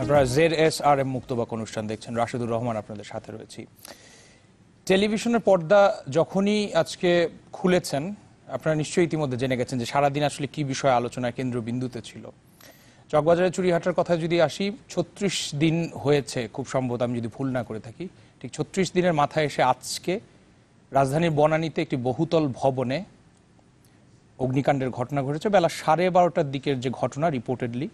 আপনারা ZSRM মুক্তবাক অনুষ্ঠান দেখছেন, রাশেদুর রহমান আপনাদের সাথে রয়েছি। টেলিভিশনের পর্দা যখনই আজকে খুলেছেন, আপনারা নিশ্চয়ই ইতিমধ্যে জেনে গেছেন যে সারাদিন আসলে কি বিষয় আলোচনার কেন্দ্রবিন্দুতে ছিল। চকবাজারের চুরিহাটার কথা যদি আসি, ৩৬ দিন হয়েছে খুব সম্ভবত, আমি যদি ভুল না করে থাকি, ঠিক ৩৬ দিনের মাথায় এসে আজকে রাজধানীর বনানীতে একটি বহুতল ভবনে অগ্নিকাণ্ডের ঘটনা ঘটেছে। বেলা 12:30টার দিকের যে ঘটনা, রিপোর্টেডলি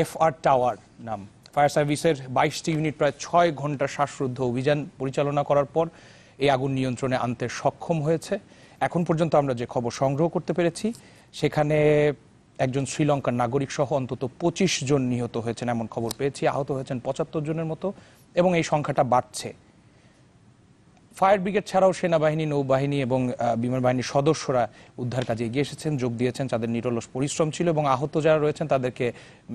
FR টাওয়ার নাম ফায়ার সার্ভিসের 22টি ইউনিট প্রায় 6 ঘন্টা শ্বাসরুদ্ধ অভিযান পরিচালনা করার পর এই আগুন নিয়ন্ত্রণে আনতে সক্ষম হয়েছে। এখন পর্যন্ত আমরা যে খবর সংগ্রহ করতে পেরেছি, সেখানে একজন শ্রীলঙ্কার নাগরিক সহ অন্তত 25 জন নিহত হয়েছেন এমন খবর পেয়েছি। আহত হয়েছেন 75 জনের মতো এবং এই সংখ্যাটা বাড়ছে। ফায়ার ব্রিগেড ছাড়াও সেনাবাহিনী, নৌবাহিনী এবং বিমান বাহিনীর সদস্যরা উদ্ধার কাজে এগিয়ে এসেছেন, যোগ দিয়েছেন। তাদের নিরলস পরিশ্রম ছিল এবং আহত যারা রয়েছেন তাদেরকে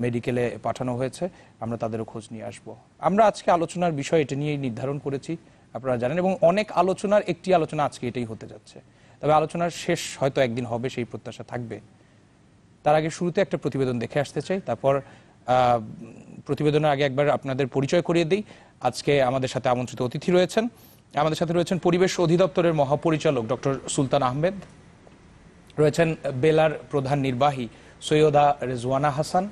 মেডিকেলে পাঠানো হয়েছে। আমরা তাদেরও খোঁজ নিয়ে আসব। আমরা আজকে আলোচনার বিষয় এটা নিয়েই নির্ধারণ করেছি, আপনারা জানেন, এবং অনেক আলোচনার একটি আলোচনা আজকে এটাই হতে যাচ্ছে। তবে আলোচনার শেষ হয়তো একদিন হবে, সেই প্রত্যাশা থাকবে। তার আগে শুরুতে একটা প্রতিবেদন দেখে আসতে চাই, তারপর প্রতিবেদনের আগে একবার আপনাদের পরিচয় করিয়ে দিই। আজকে আমাদের সাথে আমন্ত্রিত অতিথি রয়েছেন। আমাদের সাথে রয়েছেন পরিবেশ অধিদপ্তরের মহাপরিচালক ডক্টর সুলতান আহমেদ, রয়েছেন বেলার প্রধান নির্বাহী সৈয়দা রেজওয়ানা হাসান,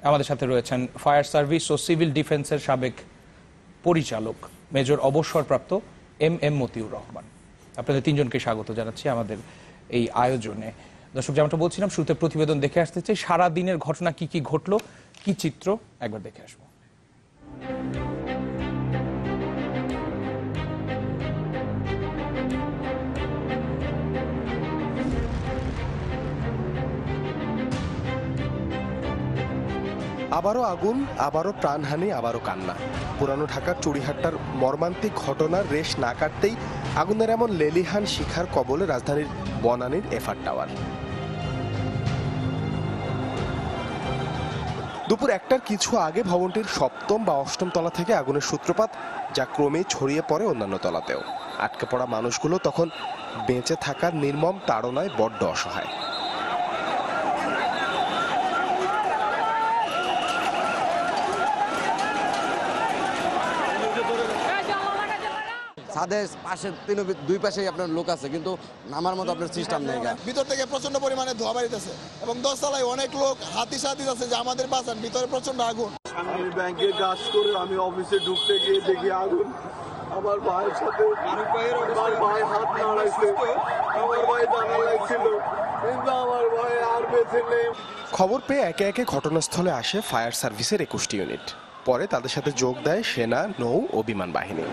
আমাদের সাথে রয়েছেন ফায়ার সার্ভিস ও সিভিল ডিফেন্সের সাবেক পরিচালক মেজর অবসরপ্রাপ্ত MM মতিউর রহমান। আপনাদের তিনজনকে স্বাগত জানাচ্ছি আমাদের এই আয়োজনে। দর্শক, যেমনটা বলছিলাম, শুরুতে প্রতিবেদন দেখে আসতে চাই। সারা দিনের ঘটনা কি কি ঘটলো, কি চিত্র, একবার দেখে আসবো। আবারও আগুন, আবারও প্রাণহানি, আবারও কান্না। পুরানো ঢাকার চুরিহাট্টার মর্মান্তিক ঘটনার রেশ না কাটতেই আগুনের এমন লেলিহান শিখার কবলে রাজধানীর বনানীর FR টাওয়ার। দুপুর 1টার কিছু আগে ভবনটির 7ম বা 8ম তলা থেকে আগুনের সূত্রপাত, যা ক্রমেই ছড়িয়ে পড়ে অন্যান্য তলাতেও। আটকে পড়া মানুষগুলো তখন বেঁচে থাকার নির্মম তাড়নায় বড্ড অসহায়। ছাদের পাশে দুই পাশেই আপনার লোক আছে, কিন্তু নামার মতো আপনার সিস্টেম নেই। ভিতর থেকে প্রচন্ড পরিমাণে ধোঁয়া বাড়িতেছে এবং 10 তলায় অনেক লোক হাতি সাথী আছে যে আমাদের বাঁচান, ভিতরে প্রচন্ড আগুন। আমি ব্যাংকে কাজ করে আমি অফিসে ঢুকতে গিয়ে দেখি আগুন। আমার ভাইয়ের সাথে আমার ভাই হাত নাড়াইছে, আমার ভাই জানা লাগছিল, কিন্তু আমার ভাই আর বেঁচে নেই। খবর পেয়ে একে একে ঘটনাস্থলে আসে ফায়ার সার্ভিসের 21টি ইউনিট। পরে তাদের সাথে যোগ দেয় সেনা, নৌ ও বিমান বাহিনী।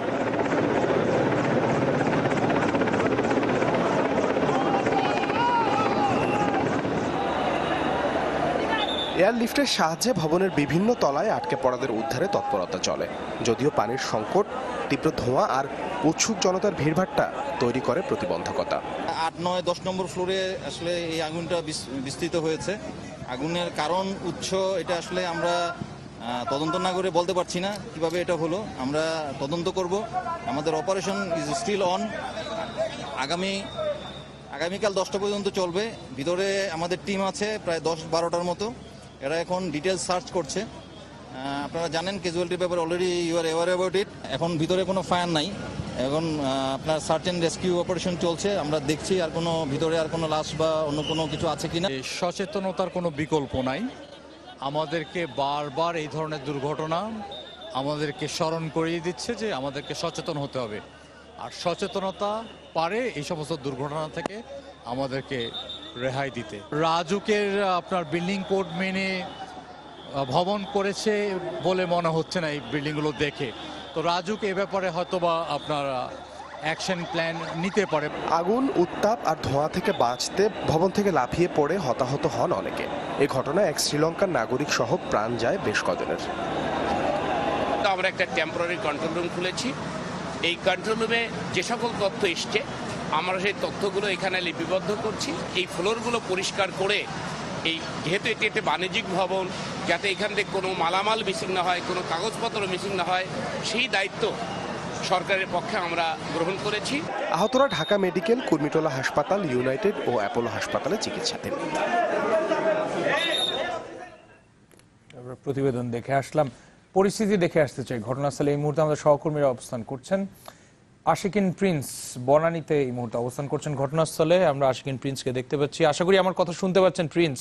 এয়ারলিফটের সাহায্যে ভবনের বিভিন্ন তলায় আটকে পড়াদের উদ্ধারে তৎপরতা চলে। যদিও পানির সংকট, তীব্র ধোঁয়া আর উৎসুক জনতার ভিড়ভাট্টা তৈরি করে প্রতিবন্ধকতা। 8, 9, 10 নম্বর ফ্লোরে আসলে এই আগুনটা বিস্তৃত হয়েছে। আগুনের কারণ, উৎস, এটা আসলে আমরা তদন্ত না করে বলতে পারছি না কিভাবে এটা হলো। আমরা তদন্ত করব। আমাদের অপারেশন ইজ স্টিল অন। আগামীকাল 10টা পর্যন্ত চলবে। ভিতরে আমাদের টিম আছে প্রায় 10-12টার মতো। এরা এখন ডিটেলস সার্চ করছে। আপনারা জানেন ক্যাজুয়ালিটির ব্যাপারে already you are aware about it. এখন ভিতরে কোনো ফায়ার নাই, এখন আপনার সার্চ অ্যান্ড রেস্কিউ অপারেশন চলছে। আমরা দেখছি আর কোনো ভিতরে আর কোনো লাশ বা অন্য কোনো কিছু আছে কিনা। সচেতনতার কোনো বিকল্প নাই। আমাদেরকে বারবার এই ধরনের দুর্ঘটনা আমাদেরকে স্মরণ করিয়ে দিচ্ছে যে আমাদেরকে সচেতন হতে হবে। আর সচেতনতা পারে এই সমস্ত দুর্ঘটনা থেকে আমাদেরকে রেহাই দিতে। রাজুকের আপনার বিল্ডিং কোড মেনে ভবন করেছে বলে মনে হচ্ছে না এই বিল্ডিংগুলো দেখে। তো রাজুক এ ব্যাপারে হয়তোবা আপনার অ্যাকশন প্ল্যান নিতে পারে। আগুন, উত্তাপ আর ধোঁয়া থেকে বাঁচতে ভবন থেকে লাফিয়ে পড়ে হতাহত হন অনেকে। এই ঘটনায় এক শ্রীলঙ্কার নাগরিক সহ প্রাণ যায় বেশ কজনের। আমরা একটা টেম্পোরারি কন্ট্রোল রুম খুলেছি। এই কন্ট্রোল রুমে যে সকল তথ্য এসছে আমরা সেই তথ্যগুলো এখানে লিপিবদ্ধ করছি। এই ফ্লোরগুলো পরিষ্কার করে, এই যেহেতু এটি একটি বাণিজ্যিক ভবন, যাতে এখান থেকে কোনো মালামাল মিসিং না হয়, কোনো কাগজপত্র মিসিং না হয়, সেই দায়িত্ব সরকারের পক্ষে আমরা গ্রহণ করেছি। আহতরা ঢাকা মেডিকেল, কুর্মিটোলা হাসপাতাল, ইউনাইটেড ও অ্যাপোলো হাসপাতালে চিকিৎসাধীন। প্রতিবেদন দেখে আসলাম। পরিস্থিতি দেখে আসতে চাই ঘটনাস্থলে। এই মুহূর্তে আমাদের সহকর্মীরা অবস্থান করছেন। আশিকিন প্রিন্স বনানীতে এই মুহূর্তে অবস্থান করছেন ঘটনাস্থলে। আমরা আশিকিন প্রিন্সকে দেখতে পাচ্ছি, আশা করি আমার কথা শুনতে পাচ্ছেন। প্রিন্স,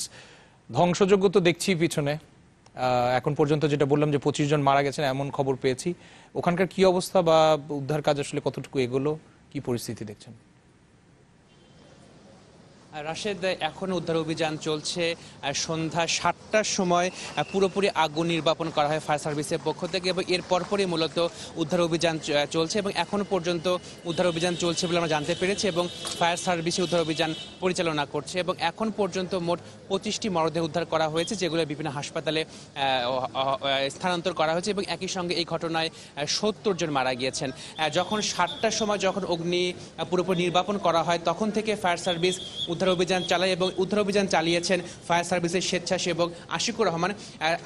ধ্বংসযজ্ঞ তো দেখছি পিছনে, এখন পর্যন্ত যেটা বললাম যে 25 জন মারা গেছেন এমন খবর পেয়েছি। ওখানকার কি অবস্থা বা উদ্ধার কাজ আসলে কতটুকু এগোলো, কি পরিস্থিতি দেখছেন? রাশেদ, এখন উদ্ধার অভিযান চলছে। সন্ধ্যা 7টার সময় পুরোপুরি আগুন নির্বাপন করা হয় ফায়ার সার্ভিসের পক্ষ থেকে এবং এর পরপরই মূলত উদ্ধার অভিযান চলছে এবং এখনো পর্যন্ত উদ্ধার অভিযান চলছে বলে আমরা জানতে পেরেছি এবং ফায়ার সার্ভিসে উদ্ধার অভিযান পরিচালনা করছে এবং এখন পর্যন্ত মোট 25টি মরদেহ উদ্ধার করা হয়েছে, যেগুলো বিভিন্ন হাসপাতালে স্থানান্তর করা হয়েছে এবং একই সঙ্গে এই ঘটনায় 70 জন মারা গিয়েছেন। যখন 7টার সময় যখন অগ্নি পুরোপুরি নির্বাপন করা হয় তখন থেকে ফায়ার সার্ভিস উদ্ধার অভিযান চালায় এবং উদ্ধার অভিযান চালিয়েছেন ফায়ার সার্ভিসের স্বেচ্ছাসেবক আশিকুর রহমান।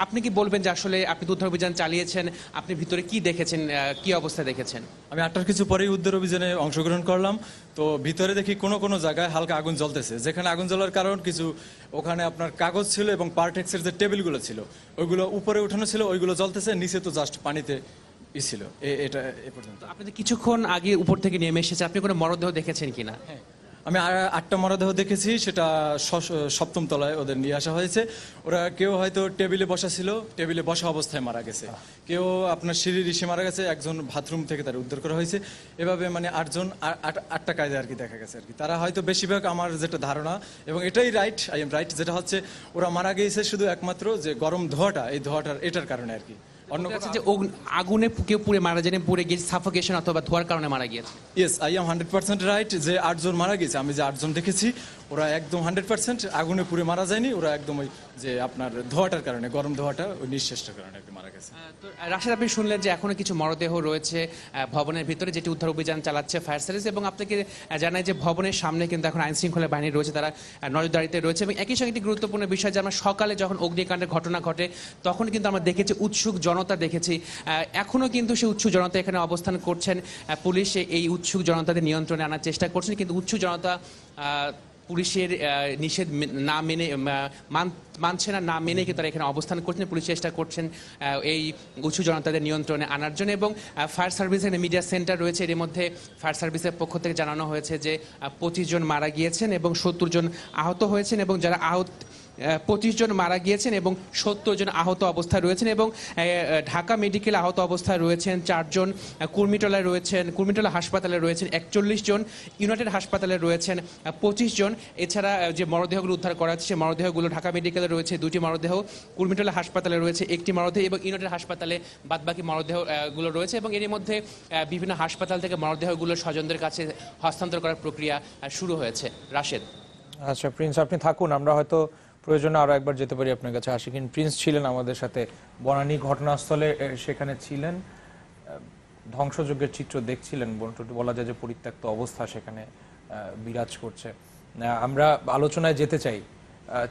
আপনি কি বলবেন যে আসলে আপনি উদ্ধার অভিযান চালিয়েছেন, আপনি ভিতরে কি দেখেছেন, কি অবস্থা দেখেছেন? আমি 8টার কিছু পরেই উদ্ধার অভিযানে অংশগ্রহণ করলাম। তো ভিতরে দেখি কোনো জায়গায় হালকা আগুন জ্বলতেছে, যেখানে আগুন জ্বলার কারণ কিছু ওখানে আপনার কাগজ ছিল এবং পার্টেক্সের যে টেবিলগুলো ছিল ওইগুলো উপরে উঠানো ছিল, ওইগুলো জ্বলতেছে, নিচে তো জাস্ট পানিতে ছিল। এটা এ পর্যন্ত। আপনি কিছুক্ষণ আগে উপর থেকে নেমে এসেছে, আপনি কোনো মরদেহ দেখেছেন কিনা? হ্যাঁ, আমি 8টা মরদেহ দেখেছি, সেটা 7ম তলায় ওদের নিয়ে আসা হয়েছে। ওরা কেউ হয়তো টেবিলে বসা ছিল, টেবিলে বসা অবস্থায় মারা গেছে, কেউ আপনার সিঁড়ির ইসে মারা গেছে, একজন বাথরুম থেকে তার উদ্ধার করা হয়েছে। এভাবে মানে 8টা কায়দা আর কি দেখা গেছে আর কি। তারা হয়তো বেশিরভাগ, আমার যেটা ধারণা এবং এটাই রাইট, আই এম রাইট, যেটা হচ্ছে ওরা মারা গিয়েছে শুধু একমাত্র যে গরম ধোঁয়াটা, এই ধোঁয়াটার এটার কারণে আর কি। যে আগুনে কেউ পুড়ে মারা যায়নি, পুড়ে গিয়ে সাফোকেশন অথবা ধোঁয়ার কারণে মারা গিয়েছে। ইয়েস, আই এম 100% রাইট যে 8 জন মারা গেছে। আমি যে 8 জন দেখেছি ওরা একদম 100% আগুনে পুড়ে মারা যায়নি, ওরা একদম ওই যে আপনার ধোঁয়াটার কারণে, গরম ধোঁয়াটা, ওই নিঃশ্বাসটার কারণে আর কি মারা গেছে। তো রাশেদ, আপনি শুনলেন যে এখনো কিছু মরদেহ রয়েছে ভবনের ভিতরে, যেটি উদ্ধার অভিযান চালাচ্ছে ফায়ার সার্ভিস এবং আপনাকে জানাই যে ভবনের সামনে কিন্তু এখন আইন শৃঙ্খলা বাহিনী রয়েছে, তারা নজরদারিতে রয়েছে এবং একই সঙ্গে একটি গুরুত্বপূর্ণ বিষয় যে আমরা সকালে যখন অগ্নিকাণ্ডের ঘটনা ঘটে তখন কিন্তু আমরা দেখেছি উৎসুক জনতা দেখেছি, এখনো কিন্তু সেই উৎসুক জনতা এখানে অবস্থান করছেন। পুলিশ এই উৎসুক জনতাদের নিয়ন্ত্রণে আনার চেষ্টা করছেন, কিন্তু উৎসুক জনতা পুলিশের নিষেধ না মেনে মানছে না মেনে কিন্তু তারা এখানে অবস্থান করছেন। পুলিশ চেষ্টা করছেন এই উৎসুক জনতাদের নিয়ন্ত্রণে আনার জন্য এবং ফায়ার সার্ভিসের মিডিয়া সেন্টার রয়েছে, এর মধ্যে ফায়ার সার্ভিসের পক্ষ থেকে জানানো হয়েছে যে 25 জন মারা গিয়েছেন এবং 70 জন আহত হয়েছেন এবং যারা 25 জন মারা গিয়েছেন এবং 70 জন আহত অবস্থায় রয়েছেন এবং ঢাকা মেডিকেল আহত অবস্থায় রয়েছেন 4 জন, কুর্মিটোলায় রয়েছেন, কুর্মিটোলা হাসপাতালে রয়েছেন 41 জন, ইউনাইটেড হাসপাতালে রয়েছেন 25 জন। এছাড়া যে মরদেহগুলো উদ্ধার করা হচ্ছে সেই মরদেহগুলো ঢাকা মেডিকেলে রয়েছে 2টি মরদেহ, কুর্মিটোলা হাসপাতালে রয়েছে 1টি মরদেহ এবং ইউনাইটেড হাসপাতালে বাদবাকি মরদেহগুলো রয়েছে এবং এর মধ্যে বিভিন্ন হাসপাতাল থেকে মরদেহগুলো স্বজনদের কাছে হস্তান্তর করার প্রক্রিয়া শুরু হয়েছে। রাশেদ। আচ্ছা প্রিন্স, আপনি থাকুন, আমরা হয়তো প্রয়োজনে আরো একবার যেতে পারি আপনার কাছে। আশিকিন প্রিন্স ছিলেন আমাদের সাথে বনানী ঘটনাস্থলে, সেখানে ছিলেন, ধ্বংসযজ্ঞের চিত্র দেখছিলেন। বলা যায় যে পরিত্যক্ত অবস্থা সেখানে বিরাজ করছে। আমরা আলোচনায় যেতে চাই,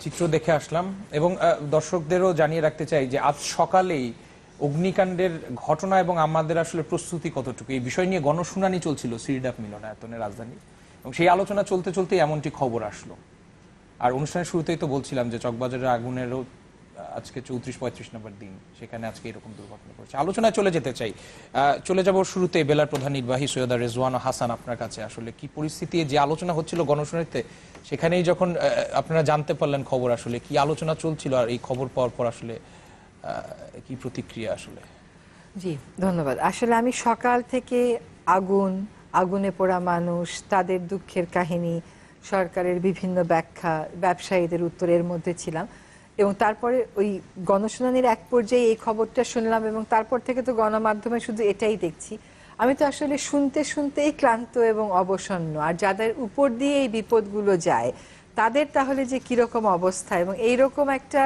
চিত্র দেখে আসলাম এবং দর্শকদেরও জানিয়ে রাখতে চাই যে আজ সকালেই অগ্নিকাণ্ডের ঘটনা এবং আমাদের আসলে প্রস্তুতি কতটুকু, এই বিষয় নিয়ে গণশুনানি চলছিল সিরিডাপ মিলনায়তনে রাজধানী, এবং সেই আলোচনা চলতে চলতে এমনটি খবর আসলো। আর অনুষ্ঠানের শুরুতেই তো বলছিলাম যে চকবাজারের আগুনেরও আজকে 34-35 নম্বর দিন, সেখানে আজকে এরকম দুর্ঘটনা ঘটেছে। আলোচনায় চলে যেতে চাই, চলে যাব শুরুতে বেলার প্রধান নির্বাহী সৈয়দা রেজওয়ানা হাসান আপনার কাছে। আসলে কি পরিস্থিতি, যে আলোচনা হচ্ছিল গণশুনানিতে, সেখানেই যখন আপনারা জানতে পারলেন খবর, আসলে কি আলোচনা চলছিল আর এই খবর পাওয়ার পর আসলে কি প্রতিক্রিয়া? আসলে জি ধন্যবাদ। আসলে আমি সকাল থেকে আগুনে পোড়া মানুষ, তাদের দুঃখের কাহিনী, সরকারের বিভিন্ন ব্যাখ্যা, ব্যবসায়ীদের উত্তরের মধ্যে ছিলাম এবং তারপরে ওই গণশুনানির এক পর্যায়ে এই খবরটা শুনলাম এবং তারপর থেকে তো গণমাধ্যমে শুধু এটাই দেখছি। আমি তো আসলে শুনতে শুনতেই ক্লান্ত এবং অবসন্ন, আর যাদের উপর দিয়ে এই বিপদগুলো যায় তাদের তাহলে যে কিরকম অবস্থা, এবং এইরকম একটা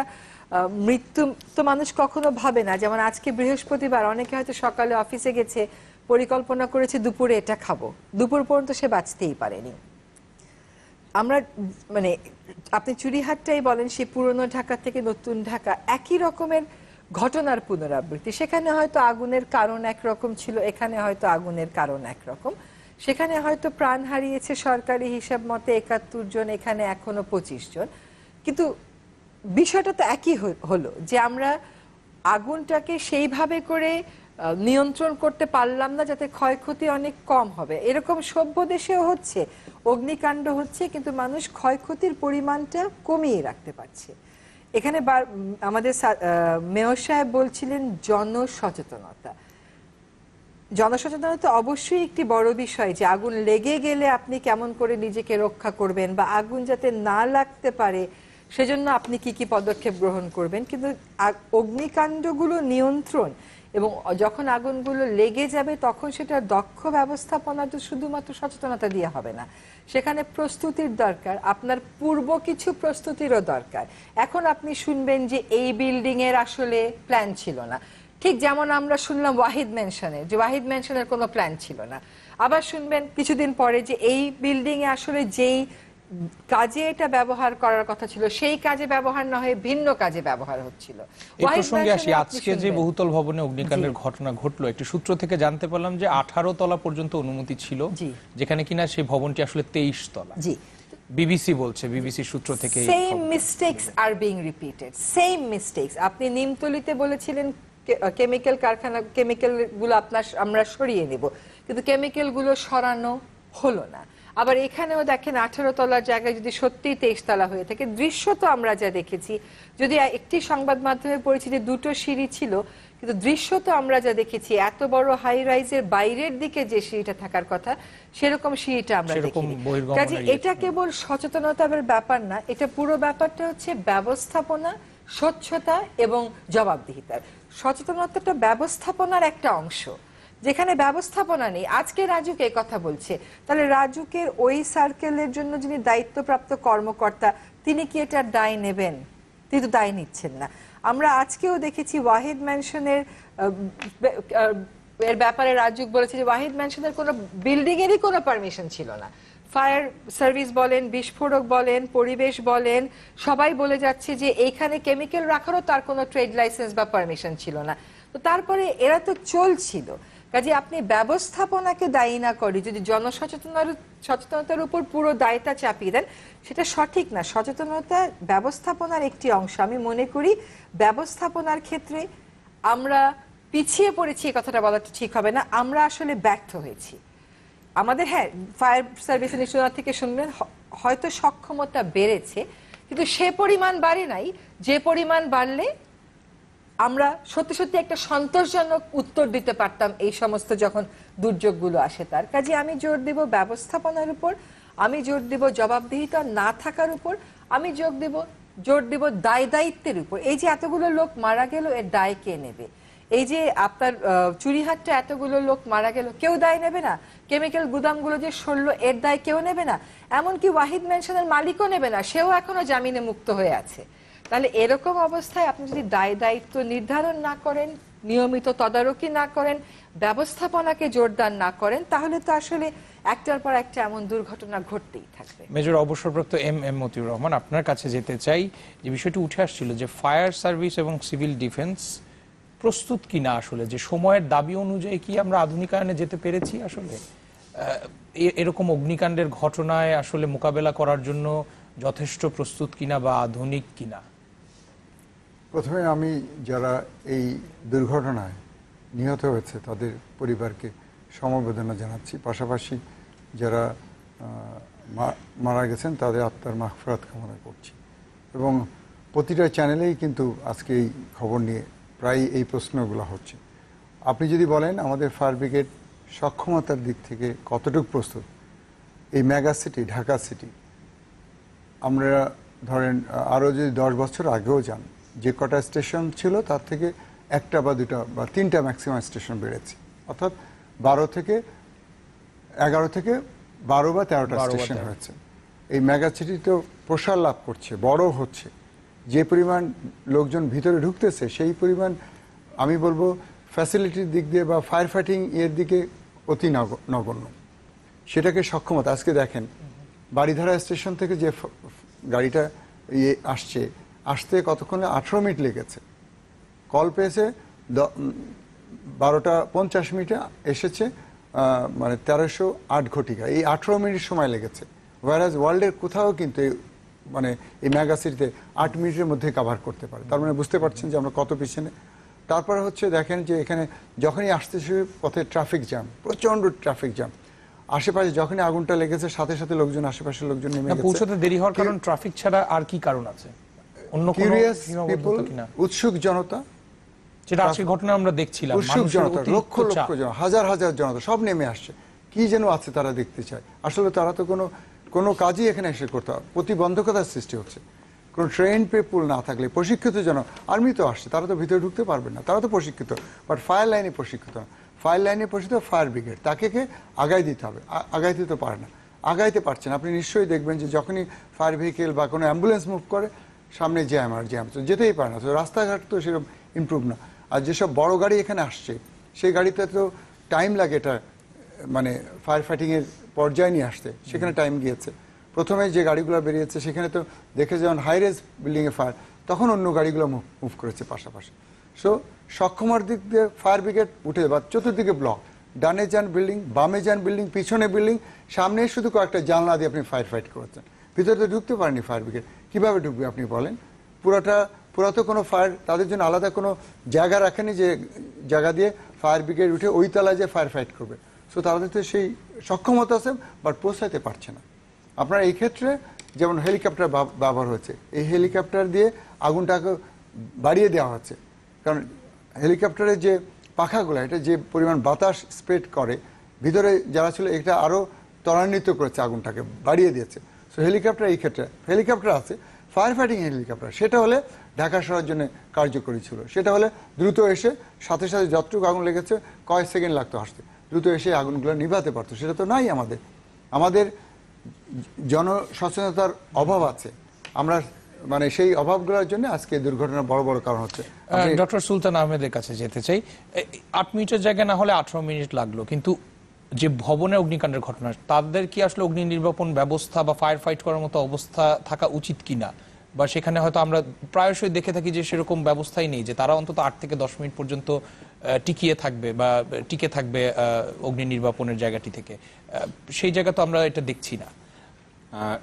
মৃত্যু তো মানুষ কখনো ভাবে না। যেমন আজকে বৃহস্পতিবার, অনেকে হয়তো সকালে অফিসে গেছে, পরিকল্পনা করেছে দুপুরে এটা খাবো, দুপুর পর্যন্ত সে বাঁচতেই পারেনি। আমরা মানে আপনি চুরিহাটটাই বলেন, সে পুরনো ঢাকা থেকে নতুন ঢাকা, একই রকমের ঘটনার পুনরাবৃত্তি। সেখানে হয়তো আগুনের কারণ একরকম ছিল, এখানে হয়তো আগুনের কারণ একরকম। সেখানে হয়তো প্রাণ হারিয়েছে সরকারি হিসাব মতে 71 জন, এখানে এখনো 25 জন, কিন্তু বিষয়টা তো একই হলো যে আমরা আগুনটাকে সেইভাবে করে নিয়ন্ত্রণ করতে পারলাম না যাতে ক্ষয়ক্ষতি অনেক কম হবে। এরকম সভ্য দেশেও হচ্ছে, অগ্নিকাণ্ড হচ্ছে, কিন্তু মানুষ ক্ষয়ক্ষতির পরিমাণটা কমিয়ে রাখতে পারছে। এখানে আমাদের মেয়র সাহেব বলছিলেন জনসচেতনতা। জনসচেতনতা অবশ্যই একটি বড় বিষয়, যে আগুন লেগে গেলে আপনি কেমন করে নিজেকে রক্ষা করবেন বা আগুন যাতে না লাগতে পারে সেজন্য আপনি কি কি পদক্ষেপ গ্রহণ করবেন। কিন্তু অগ্নিকাণ্ডগুলো নিয়ন্ত্রণ এবং যখন আগুনগুলো লেগে যাবে তখন সেটা দক্ষ ব্যবস্থাপনা তো শুধুমাত্র সচেতনতা দিয়ে হবে না, সেখানে প্রস্তুতির দরকার, আপনার পূর্ব কিছু প্রস্তুতিরও দরকার। এখন আপনি শুনবেন যে এই বিল্ডিং এর আসলে প্ল্যান ছিল না, ঠিক যেমন আমরা শুনলাম ওয়াহিদ মেনশনের, যে ওয়াহিদ মেনশনের কোনো প্ল্যান ছিল না। আবার শুনবেন কিছুদিন পরে যে এই বিল্ডিং এ আসলে যেই কাজে এটা ব্যবহার করার কথা ছিল সেই কাজে ব্যবহার না হয়ে ভিন্ন কাজে ব্যবহার হচ্ছিল। এই প্রসঙ্গে আসি, আজকে যে বহুতল ভবনে অগ্নিকাণ্ডের ঘটনা ঘটলো, একটি সূত্র থেকে জানতে পারলাম যে 18 তলা পর্যন্ত অনুমতি ছিল, যেখানে কিনা সেই ভবনটি আসলে 23 তলা। জি, বিবিসি বলছে, বিবিসি সূত্র থেকে same mistakes are being repeated, same mistakes. আপনি নিমতলিতে বলেছিলেন কেমিক্যাল কারখানা, কেমিক্যাল গুলো আমরা সরিয়ে নেব, কিন্তু কেমিক্যাল গুলো সরানো হলো না। আবার এখানেও দেখেন 18 তলার জায়গায় যদি সত্যিই 23 তলা হয়ে থাকে, দৃশ্য তো আমরা যা দেখেছি, যদি একটি সংবাদ মাধ্যমে পড়েছি যে 2টো সিঁড়ি ছিল, কিন্তু দৃশ্য তো আমরা যা দেখেছি এত বড় হাই রাইজের বাইরের দিকে যে সিঁড়িটা থাকার কথা সেরকম সিঁড়িটা আমরা দেখিনি। কাজে এটা কেবল সচেতনতার ব্যাপার না, এটা পুরো ব্যাপারটা হচ্ছে ব্যবস্থাপনা, স্বচ্ছতা এবং জবাবদিহিতার। সচেতনতাটা ব্যবস্থাপনার একটা অংশ, যেখানে ব্যবস্থাপনা নেই। আজকে রাজুক এই কথা বলছে, তাহলে রাজুকের ওই সার্কেলের জন্য যিনি দায়িত্বপ্রাপ্ত কর্মকর্তা তিনি কি এটার দায় নেবেন? তিনি তো দায় নিচ্ছেন না। আমরা আজকেও দেখেছি ওয়াহিদ ম্যানশনের এর ব্যাপারে রাজুক বলেছে যে ওয়াহিদ ম্যানশনের কোনো বিল্ডিং এরই কোনো পারমিশন ছিল না। ফায়ার সার্ভিস বলেন, বিস্ফোরক বলেন, পরিবেশ বলেন, সবাই বলে যাচ্ছে যে এইখানে কেমিক্যাল রাখারও তার কোনো ট্রেড লাইসেন্স বা পারমিশন ছিল না। তো তারপরে এরা তো চলছিল। কাজে আপনি ব্যবস্থাপনাকে দায়ী না করে যদি জনসচেতনতার উপর পুরো দায়টা চাপিয়ে দেন, সেটা সঠিক না। সচেতনতা ব্যবস্থাপনার একটি অংশ। আমি মনে করি ব্যবস্থাপনার ক্ষেত্রে আমরা পিছিয়ে পড়েছি, এই কথাটা বলাটা ঠিক হবে না, আমরা আসলে ব্যর্থ হয়েছি। আমাদের ফায়ার সার্ভিস নিশ্চয়তা থেকে শুনবেন হয়তো সক্ষমতা বেড়েছে, কিন্তু সে পরিমাণ বাড়ে নাই যে পরিমাণ বাড়লে আমরা সত্যি সত্যি একটা সন্তোষজনক উত্তর দিতে পারতাম এই সমস্ত যখন দুর্যোগগুলো আসে তার। কাজে আমি জোর দেব ব্যবস্থাপনার উপর, আমি জোর দেব জবাবদিহিতা না থাকার উপর, আমি জোর দেব দায় দায়িত্বের উপর। এই যে এতগুলো লোক মারা গেল, এর দায় কে নেবে? এই যে আপনার চুরিহাটটা এতগুলো লোক মারা গেল, কেউ দায় নেবে না? কেমিক্যাল গুদামগুলো যে সরলো, এর দায় কেউ নেবে না? এমনকি ওয়াহিদ ম্যানশনের মালিকও নেবে না, সেও এখনো জামিনে মুক্ত হয়ে আছে। তাহলে এরকম অবস্থায় আপনি যদি দায় দায়িত্ব নির্ধারণ না করেন, নিয়মিত তদারকি না করেন, ব্যবস্থাপনাকে জোরদার না করেন, তাহলে তো আসলে একটার পর একটা এমন দুর্ঘটনা ঘটতেই থাকবে। মেজর অবসরপ্রাপ্ত এম মতিউর রহমান, আপনার কাছে যেতে চাই, যে বিষয়টি উঠে আসছিল যে ফায়ার সার্ভিস এবং সিভিল ডিফেন্স প্রস্তুত কিনা, আসলে যে সময়ের দাবি অনুযায়ী কি আমরা আধুনিকায়নে যেতে পেরেছি, আসলে এরকম অগ্নিকাণ্ডের ঘটনায় আসলে মোকাবেলা করার জন্য যথেষ্ট প্রস্তুত কিনা বা আধুনিক কিনা? প্রথমে আমি যারা এই দুর্ঘটনায় নিহত হয়েছে তাদের পরিবারকে সমবেদনা জানাচ্ছি, পাশাপাশি যারা মারা গেছেন তাদের আত্মার মাগফিরাত কামনা করছি। এবং প্রতিটা চ্যানেলেই কিন্তু আজকে এই খবর নিয়ে প্রায় এই প্রশ্নগুলো হচ্ছে। আপনি যদি বলেন আমাদের ফায়ার ব্রিগেড সক্ষমতার দিক থেকে কতটুকু প্রস্তুত, এই মেগা সিটি ঢাকা সিটি, আমরা ধরেন আরও যদি 10 বছর আগেও যান, যে কটা স্টেশন ছিল তার থেকে একটা বা দুটা বা তিনটা ম্যাক্সিমাম স্টেশন বেড়েছে, অর্থাৎ 11 থেকে 12 বা 13টা স্টেশন হয়েছে। এই মেগা সিটি তো প্রসার লাভ করছে, বড় হচ্ছে, যে পরিমাণ লোকজন ভিতরে ঢুকতেছে সেই পরিমাণ আমি বলবো ফ্যাসিলিটির দিক দিয়ে বা ফায়ার ফাইটিং এর দিকে অতি নগণ্য। সেটাকে সক্ষমতা, আজকে দেখেন বাড়িধারা স্টেশন থেকে যে গাড়িটা আসতে কতক্ষণে 18 মিনিট লেগেছে, কল পেয়েছে 12টা 50 মিনিটে এসেছে, মানে 1308 ঘটিকা, এই 18 মিনিট সময় লেগেছে। ওয়ারাজ ওয়ার্ল্ডের কোথাও কিন্তু মানে এই মেগা সিটিতে 8 মিনিটের মধ্যে কভার করতে পারে। তার মানে বুঝতে পারছেন যে আমরা কত পিছনে। তারপরে হচ্ছে দেখেন যে এখানে যখনই আসতেছে পথে ট্রাফিক জ্যাম, প্রচন্ড ট্রাফিক জ্যাম। আশেপাশে যখনই আগুনটা লেগেছে সাথে সাথে লোকজন, আশেপাশের লোকজন নেমে গেছে। পৌঁছতে দেরি হওয়ার কারণ ট্রাফিক ছাড়া আর কি কারণ আছে? অন্য কোনো কিউরিয়াস সীমাবদ্ধতা পিপল, কিনা? উৎসুক জনতা, যেটা আজকে ঘটনা আমরা দেখছিলাম, উৎসুক মানুষের জনতা, অতিরিক্ত লক্ষ লক্ষ চাপ। জন, হাজার হাজার জনতা সব নেমে আসছে। কি যেন আছে তারা দেখতে চায়। আসলে তারা তো কোনো কাজই এখানে এসে করতে হবে, প্রতিবন্ধকতার সৃষ্টি হচ্ছে। কোনো ট্রেন পিপল না থাকলে, প্রশিক্ষিত জন, আর্মি তো আসছে, তারা তো ভিতরে ঢুকতে পারবে না, তারা তো প্রশিক্ষিত, বাট ফায়ার লাইনে প্রশিক্ষিত না। ফায়ার লাইনে প্রশিক্ষিত ফায়ার ব্রিগেড, তাকে আগায় দিতে হবে, আগায় দিতে পারে না, আগাইতে পারছেন। আপনি নিশ্চয়ই দেখবেন যে যখনই ফায়ার ভেহিকেল বা কোনো অ্যাম্বুলেন্স মুভ করে সামনে জ্যাম আর জ্যাম, তো যেতেই পারে না। তো রাস্তাঘাট তো সেরকম ইমপ্রুভ না। আর যেসব বড় গাড়ি এখানে আসছে সেই গাড়িতে তো টাইম লাগে, এটা মানে ফায়ার ফাইটিংয়ের পর্যায়ে নিয়ে আসতে, সেখানে টাইম গিয়েছে। প্রথমে যে গাড়িগুলো বেরিয়েছে সেখানে তো দেখে যখন হাইরেজ বিল্ডিংয়ে ফায়ার, তখন অন্য গাড়িগুলো মুভ করেছে পাশাপাশি। সো সক্ষমার দিক দিয়ে ফায়ার ব্রিগেড উঠে, বা চতুর্দিকে ব্লক, ডানে যান বিল্ডিং, বামে যান বিল্ডিং, পিছনে বিল্ডিং, সামনে শুধু কয়েকটা জানলা দিয়ে আপনি ফায়ার করেছেন। ভিতরে তো ঢুকতে পারেনি ফায়ার ব্রিগেড, কীভাবে ঢুকবে আপনি বলেন? পুরা তো কোনো ফায়ার, তাদের জন্য আলাদা কোনো জায়গা রাখেনি যে জায়গা দিয়ে ফায়ার ব্রিগেড উঠে ওই তলায় যে ফায়ার ফাইট করবে। সো তাদের তো সেই সক্ষমতা আছে, বাট পৌঁছাইতে পারছে না। আপনার এই ক্ষেত্রে যেমন হেলিকপ্টার ব্যবহার হচ্ছে, এই হেলিকপ্টার দিয়ে আগুনটাকে বাড়িয়ে দেওয়া হচ্ছে, কারণ হেলিকপ্টারের যে পাখাগুলো, এটা যে পরিমাণ বাতাস স্প্রেড করে, ভিতরে যারা ছিল এটা আরও ত্বরান্বিত করেছে, আগুনটাকে বাড়িয়ে দিয়েছে। সো হেলিকপ্টার, এই ক্ষেত্রে হেলিকপ্টার আছে, ফায়ার ফাইটিং হেলিকপ্টার, সেটা হলে ঢাকা শহরের জন্য কার্যকরী ছিল। সেটা হলে দ্রুত এসে সাথে সাথে যতটুকু আগুন লেগেছে কয়েক সেকেন্ড লাগতো আসতে, দ্রুত এসে আগুনগুলো নিভাতে পারতো। সেটা তো নাই আমাদের জনসচেতনতার অভাব আছে। আমরা মানে সেই অভাবগুলোর জন্য আজকে দুর্ঘটনার বড় বড় কারণ হচ্ছে। ডক্টর সুলতান আহমেদের কাছে যেতে চাই। 8 মিনিটের জায়গায় না হলে 18 মিনিট লাগলো, কিন্তু যে ভবনে অগ্নিকাণ্ডের ঘটনা, তাদের কি আসলে অগ্নি নির্বাপন ব্যবস্থা বা ফায়ার ফাইট করার মতো অবস্থা থাকা উচিত কিনা, বা সেখানে হয়তো আমরা প্রায়শই দেখে থাকি যে সেরকম ব্যবস্থাই নেই, যে তারা অন্তত 8 থেকে 10 মিনিট পর্যন্ত টিকে থাকবে অগ্নি নির্বাপনের জায়গাটি থেকে। সেই জায়গা তো আমরা এটা দেখছি না।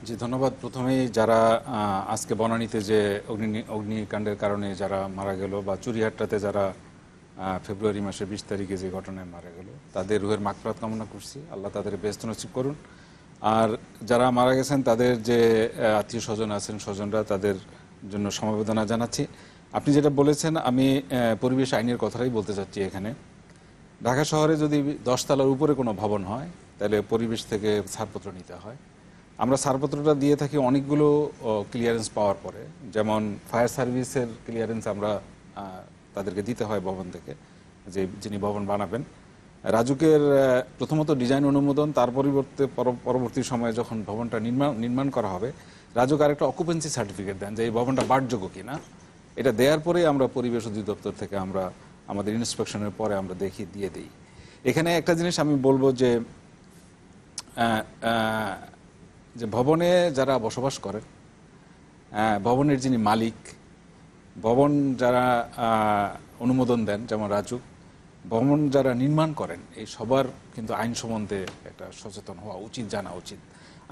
জি ধন্যবাদ। প্রথমেই যারা আজকে বনানীতে যে অগ্নিকাণ্ডের কারণে যারা মারা গেল, বা চুরিহাট্টাতে যারা ফেব্রুয়ারি মাসের 20 তারিখে যে ঘটনায় মারা গেল, তাদের রুহের মাগফিরাত কামনা করছি, আল্লাহ তাদের বেহেশত নসিব করুন। আর যারা মারা গেছেন তাদের যে আত্মীয় স্বজন আছেন, স্বজনরা, তাদের জন্য সমবেদনা জানাচ্ছি। আপনি যেটা বলেছেন, আমি পরিবেশ আইনের কথাটাই বলতে চাচ্ছি। এখানে ঢাকা শহরে যদি 10 তলার উপরে কোনো ভবন হয়, তাহলে পরিবেশ থেকে ছাড়পত্র নিতে হয়। আমরা ছাড়পত্রটা দিয়ে থাকি অনেকগুলো ক্লিয়ারেন্স পাওয়ার পরে, যেমন ফায়ার সার্ভিসের ক্লিয়ারেন্স আমরা তাদেরকে দিতে হয় ভবন থেকে, যে যিনি ভবন বানাবেন। রাজুকের প্রথমত ডিজাইন অনুমোদন, তার পরবর্তী সময়ে যখন ভবনটা নির্মাণ করা হবে, রাজুক আরেকটা অকুপেন্সি সার্টিফিকেট দেন যে এই ভবনটা বাসযোগ্য কিনা। এটা দেওয়ার পরে আমরা পরিবেশ অধিদপ্তর থেকে আমরা আমাদের ইন্সপেকশনের পরে আমরা দিয়ে দিই। এখানে একটা জিনিস আমি বলবো যে ভবনে যারা বসবাস করেন, ভবনের যিনি মালিক, ভবন যারা অনুমোদন দেন, যেমন রাজুক, ভবন যারা নির্মাণ করেন, এই সবার কিন্তু আইন সম্বন্ধে একটা সচেতন হওয়া উচিত, জানা উচিত।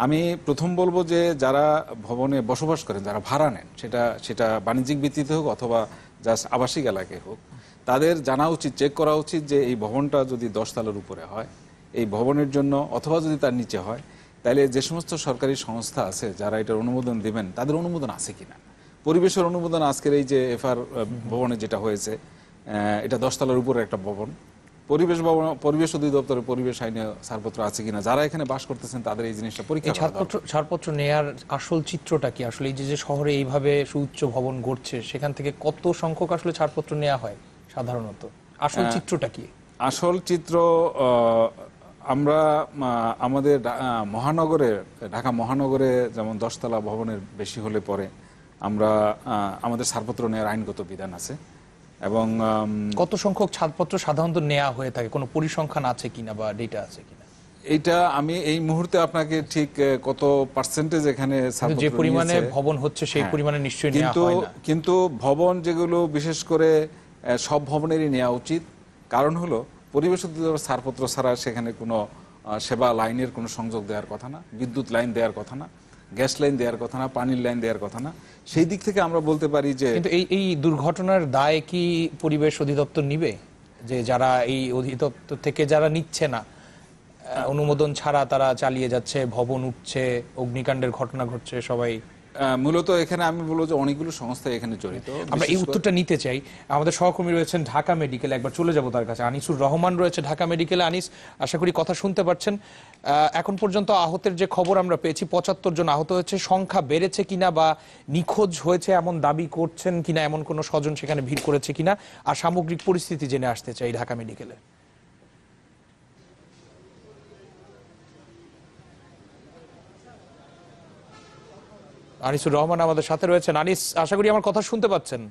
আমি প্রথম বলবো যে যারা ভবনে বসবাস করেন, যারা ভাড়া নেন, সেটা বাণিজ্যিক ভিত্তিতে হোক অথবা জাস্ট আবাসিক এলাকায় হোক, তাদের জানা উচিত, চেক করা উচিত যে এই ভবনটা যদি 10 তলার উপরে হয়, এই ভবনের জন্য, অথবা যদি তার নিচে হয়, তাহলে যে সমস্ত সরকারি সংস্থা আছে যারা এটার অনুমোদন দিবেন, তাদের অনুমোদন আছে কিনা। পরিবেশের অনুমোদন আজকের এই যে এফআর ভবনে যেটা হয়েছে, এটা 10 তলার উপরে একটা ভবন, পরিবেশ অধিদপ্তরের পরিবেশ আইনে ছাড়পত্র আছে কিনা, যারা এখানে বাস করতেছেন তাদের এই জিনিসটা পরীক্ষা করা দরকার। ছাড়পত্র নেয়ার আসল চিত্রটা কি আসলে? এই যে শহরে এইভাবে সুউচ্চ ভবন গড়ছে, সেখান থেকে কত সংখ্যক আসলে ছাড়পত্র নেওয়া হয় সাধারণত? আসল চিত্রটা কি? আসল চিত্র আমরা আমাদের ঢাকা মহানগরে যেমন 10 তলা ভবনের বেশি হলে পরে আমরা আমাদের ছাড়পত্র নেওয়ার আইনগত বিধান আছে। এবং কত সংখ্যক ছাড়পত্র সাধারণত নেওয়া হয়ে থাকে, কোনো পরিসংখ্যান আছে কিনা বা ডেটা আছে কিনা? এইটা আমি এই মুহূর্তে আপনাকে ঠিক কত পার্সেন্টেজ এখানে যে পরিমাণে ভবন হচ্ছে সেই পরিমাণে নিশ্চয়ই নেওয়া হয় না। কিন্তু ভবন যেগুলো বিশেষ করে সব ভবনেরই নেওয়া উচিত, কারণ হলো পরিবেশ অধিদপ্তরের ছাড়পত্র ছাড়া সেখানে কোনো সেবা লাইনের কোনো সংযোগ দেওয়ার কথা না, বিদ্যুৎ লাইন দেওয়ার কথা না, গ্যাস লাইন দেওয়ার কথা না, পানির লাইন দেওয়ার কথা না। সেই দিক থেকে আমরা বলতে পারি যে কিন্তু এই দুর্ঘটনার দায় কি পরিবেশ অধিদপ্তর নিবে? যে যারা এই অধিদপ্তর থেকে যারা নিচ্ছে না, অনুমোদন ছাড়া তারা চালিয়ে যাচ্ছে, ভবন উঠছে, অগ্নিকাণ্ডের ঘটনা ঘটছে, সবাই মূলত এখানে আমি বলবো যে অনেকগুলো সংস্থা এখানে জড়িত। আমরা এই উত্তরটা নিতে চাই। আমাদের সহকর্মী রয়েছেন ঢাকা মেডিকেলে, একবার চলে যাব তার কাছে। আনিসুর রহমান রয়েছে ঢাকা মেডিকেলে। আনিস, আশা করি কথা শুনতে পাচ্ছেন। এখন পর্যন্ত আহতের যে খবর আমরা পেয়েছি ৭৫ জন আহত হয়েছে, সংখ্যা বেড়েছে কিনা বা নিখোঁজ হয়েছে এমন দাবি করছেন কিনা, এমন কোনো স্বজন সেখানে ভিড় করেছে কিনা, আর সামগ্রিক পরিস্থিতি জেনে আসতে চাই ঢাকা মেডিকেলে। আনিসুর রহমান আমাদের সাথে রয়েছেন। আনিস, আশা করি আমার কথা শুনতে পাচ্ছেন।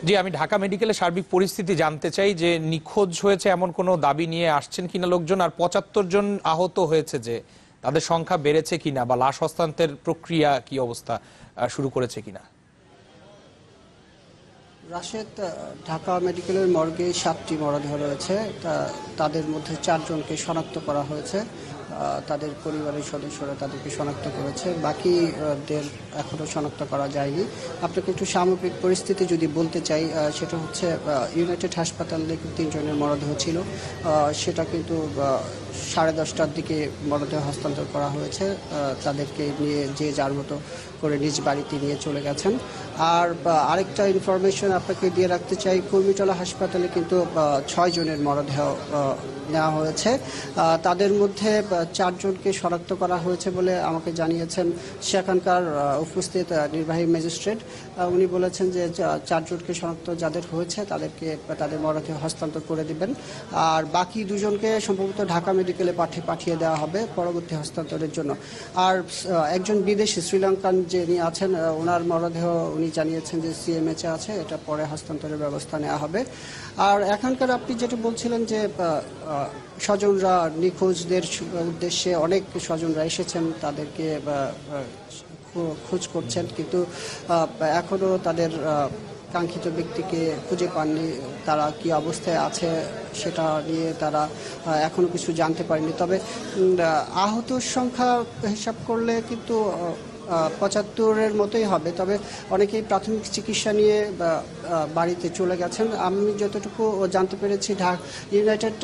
জি, আমি ঢাকা মেডিকেলে সার্বিক পরিস্থিতি জানতে চাই যে নিখোঁজ হয়েছে এমন কোনো দাবি নিয়ে আসছেন কিনা লোকজন, আর ৭৫ জন আহত হয়েছে যে তাদের সংখ্যা বেড়েছে কিনা বা লাশ হস্তান্তরের প্রক্রিয়া কি অবস্থা, শুরু করেছে কিনা। রাশেদ, ঢাকা মেডিকেলের মর্গে 7টি মরদেহ রয়েছে। তাদের মধ্যে 4 জনকে শনাক্ত করা হয়েছে। তাদের পরিবারের সদস্যরা তাদেরকে শনাক্ত করেছে, বাকিদের এখনও শনাক্ত করা যায়নি। আপনাকে একটু সামগ্রিক পরিস্থিতি যদি বলতে চাই, সেটা হচ্ছে ইউনাইটেড হাসপাতালে 3 জনের মরদেহ ছিল, সেটা কিন্তু 10:30টার দিকে মরদেহ হস্তান্তর করা হয়েছে। তাদেরকে নিয়ে যে যার মতো করে নিজ বাড়িতে নিয়ে চলে গেছেন। আর আরেকটা ইনফরমেশন আপনাকে দিয়ে রাখতে চাই, কুর্মিটোলা হাসপাতালে কিন্তু 6 জনের মরদেহ নেওয়া হয়েছে। তাদের মধ্যে 4 জনকে শনাক্ত করা হয়েছে বলে আমাকে জানিয়েছেন সেখানকার উপস্থিত নির্বাহী ম্যাজিস্ট্রেট। উনি বলেছেন যে 4 জনকে শনাক্ত যাদের হয়েছে তাদেরকে তাদের মরদেহ হস্তান্তর করে দিবেন, আর বাকি 2 জনকে সম্ভবত ঢাকা মেডিকেলে পাঠিয়ে দেওয়া হবে পরবর্তী হস্তান্তরের জন্য। আর একজন বিদেশি শ্রীলঙ্কান যিনি আছেন, ওনার মরদেহ উনি জানিয়েছেন যে সিএমএইচে আছে, এটা পরে হস্তান্তরের ব্যবস্থা নেওয়া হবে। আর এখানকার আপনি যেটা বলছিলেন যে স্বজনরা নিখোঁজদের উদ্দেশ্যে অনেক স্বজনরা এসেছেন, তাদেরকে খোঁজ করছেন, কিন্তু এখনও তাদের কাঙ্ক্ষিত ব্যক্তিকে খুঁজে পাননি। তারা কি অবস্থায় আছে সেটা নিয়ে তারা এখনো কিছু জানতে পারেনি। তবে আহতর সংখ্যা হিসাব করলে কিন্তু 75-এর মতোই হবে। তবে অনেকেই প্রাথমিক চিকিৎসা নিয়ে বাড়িতে চলে গেছেন। আমি যতটুকু জানতে পেরেছি, ইউনাইটেড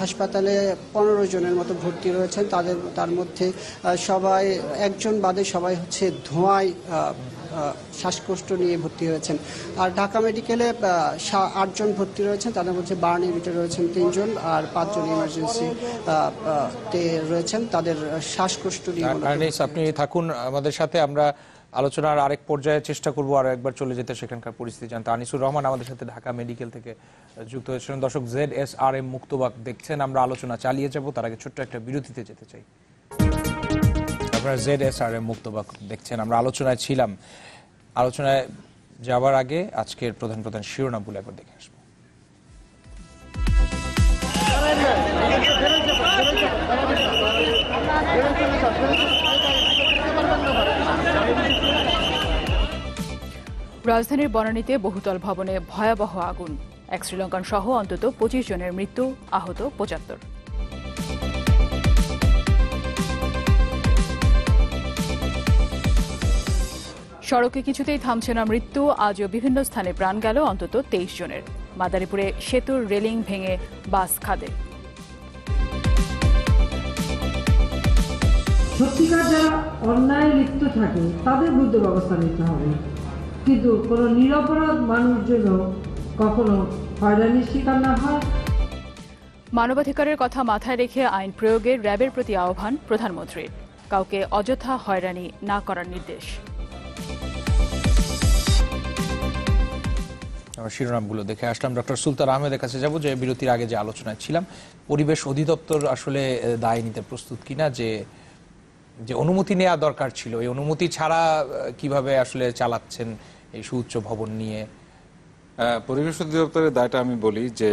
হাসপাতালে 15 জনের মতো ভর্তি রয়েছেন। তার মধ্যে সবাই, একজন বাদে সবাই হচ্ছে ধোঁয়ায় শ্বাসকষ্ট নিয়ে ভর্তি হয়েছেন। আর ঢাকা মেডিকেলে 8 জন ভর্তি রয়েছেন, তাদের মধ্যে বার্ন ইউনিটে রয়েছেন 3 জন, আর 5 জন ইমার্জেন্সি তে রয়েছেন। তাদের শ্বাসকষ্ট নিয়ে। আপনি থাকুন আমাদের সাথে, আমরা আলোচনার আরেক পর্যায়ে চেষ্টা করবো আর একবার চলে যেতে সেখানকার পরিস্থিতি জানতে। আনিসুর রহমান আমাদের সাথে ঢাকা মেডিকেল থেকে যুক্ত হয়েছিলেন। দর্শক, ZSRM মুক্তবাক দেখছেন, আমরা আলোচনা চালিয়ে যাব। তার আগে ছোট্ট একটা বিরতিতে যেতে চাই। আপনারা ZSRM মুক্তবাক দেখছেন, আমরা আলোচনায় ছিলাম। আলোচনায় যাবার আগে আজকের প্রধান প্রধান শিরোনামগুলো একবার দেখে আসবো। রাজধানীর বনানীতে বহুতল ভবনে ভয়াবহ আগুন, এক শ্রীলঙ্কান সহ অন্তত 25 জনের মৃত্যু, আহত 75। সড়কে কিছুতেই থামছে না মৃত্যু, আজও বিভিন্ন স্থানে প্রাণ গেল অন্তত 23 জনের। মাদারীপুরে সেতুর রেলিং ভেঙে বাস খাদে। সত্যিকার যারা অন্যায় লিপ্ত থাকে তাদের বিরুদ্ধে ব্যবস্থা নিতে হবে, কিন্তু কোনো নিরপরাধ মানুষ যেন কখনো হয়রানির শিকার না হয়। মানবাধিকারের কথা মাথায় রেখে আইন প্রয়োগে র্যাবের প্রতি আহ্বান প্রধানমন্ত্রীর, কাউকে অযথা হয়রানি না করার নির্দেশ। শিরোনামগুলো দেখে আসলাম। ডক্টর সুলতান আহমেদের কাছে যাব, যে বিরতির আগে যে আলোচনায় ছিলাম, পরিবেশ অধিদপ্তর আসলে দায় নিতে প্রস্তুত কিনা, যে অনুমতি নেওয়া দরকার ছিল, এই অনুমতি ছাড়া কিভাবে আসলে চালাচ্ছেন এই সুউচ্চ ভবন নিয়ে। পরিবেশ অধিদপ্তরের দায়টা আমি বলি যে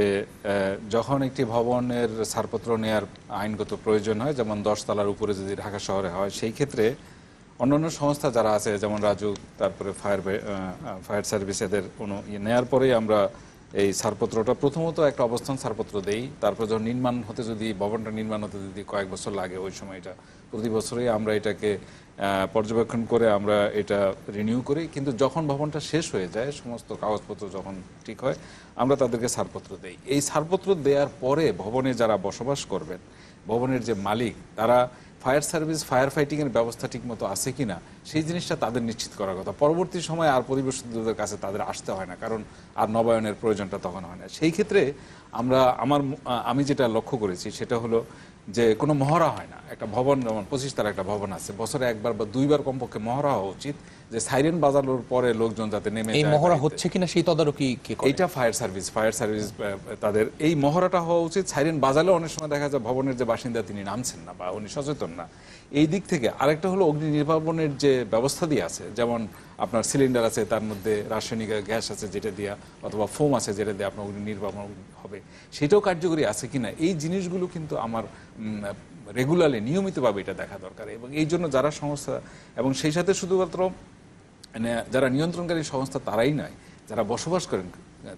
যখন একটি ভবনের ছাড়পত্র নেওয়ার আইনগত প্রয়োজন হয়, যেমন 10 তলার উপরে যদি ঢাকা শহরে হয়, সেই ক্ষেত্রে অন্যান্য সংস্থা যারা আছে, যেমন রাজুক, তারপরে ফায়ার সার্ভিস, এদের কোনো নেওয়ার পরেই আমরা এই ছাড়পত্রটা প্রথমত একটা অবস্থান ছাড়পত্র দেই, তারপর যখন ভবনটা নির্মাণ হতে যদি কয়েক বছর লাগে ওই সময় এটা প্রতি বছরই আমরা এটাকে পর্যবেক্ষণ করে আমরা এটা রিনিউ করি। কিন্তু যখন ভবনটা শেষ হয়ে যায়, সমস্ত কাগজপত্র যখন ঠিক হয়, আমরা তাদেরকে ছাড়পত্র দেই। এই ছাড়পত্র দেওয়ার পরে ভবনে যারা বসবাস করবেন, ভবনের যে মালিক, তারা ফায়ার সার্ভিস, ফায়ার ফাইটিং এর ব্যবস্থা ঠিক মতো আছে কিনা সেই জিনিসটা তাদের নিশ্চিত করার কথা। পরবর্তী সময় আর পরিবেশকদের কাছে তাদের আসতে হয় না, কারণ আর নবায়নের প্রয়োজনটা তখন হয় না। সেই ক্ষেত্রে আমি যেটা লক্ষ্য করেছি সেটা হলো যে কোনো মহড়া হয় না। একটা ভবন, যেমন 25 তলা একটা ভবন আছে, বছরে একবার বা দুইবার কমপক্ষে মহড়া হওয়া উচিত, যে সাইরেন বাজানোর পরে লোকজন যাতে নেমে যায়। এই মহড়া হচ্ছে কিনা সেই তদারকি কে করে? এটা ফায়ার সার্ভিস তাদের এই মহড়াটা হওয়া উচিত। সাইরেন বাজালে অনেক সময় দেখা যায় ভবনের যে বাসিন্দা তিনি নামছেন না বা উনি সচেতন না। এই দিক থেকে আরেকটা হলো অগ্নি নির্বাপনের যে ব্যবস্থা দিয়ে আছে, যেমন আপনার সিলিন্ডার আছে, তার মধ্যে রাসায়নিক গ্যাস আছে যেটা দিয়া, অথবা ফোম আছে যেটা দিয়ে আপনার অগ্নি নির্বাপন হবে, সেটাও কার্যকরী আছে কিনা, এই জিনিসগুলো কিন্তু আমার রেগুলারলি নিয়মিতভাবে এটা দেখা দরকার। এবং এই জন্য যারা সংস্থা, এবং সেই সাথে শুধুমাত্র যারা নিয়ন্ত্রণকারী সংস্থা তারাই নয়, যারা বসবাস করেন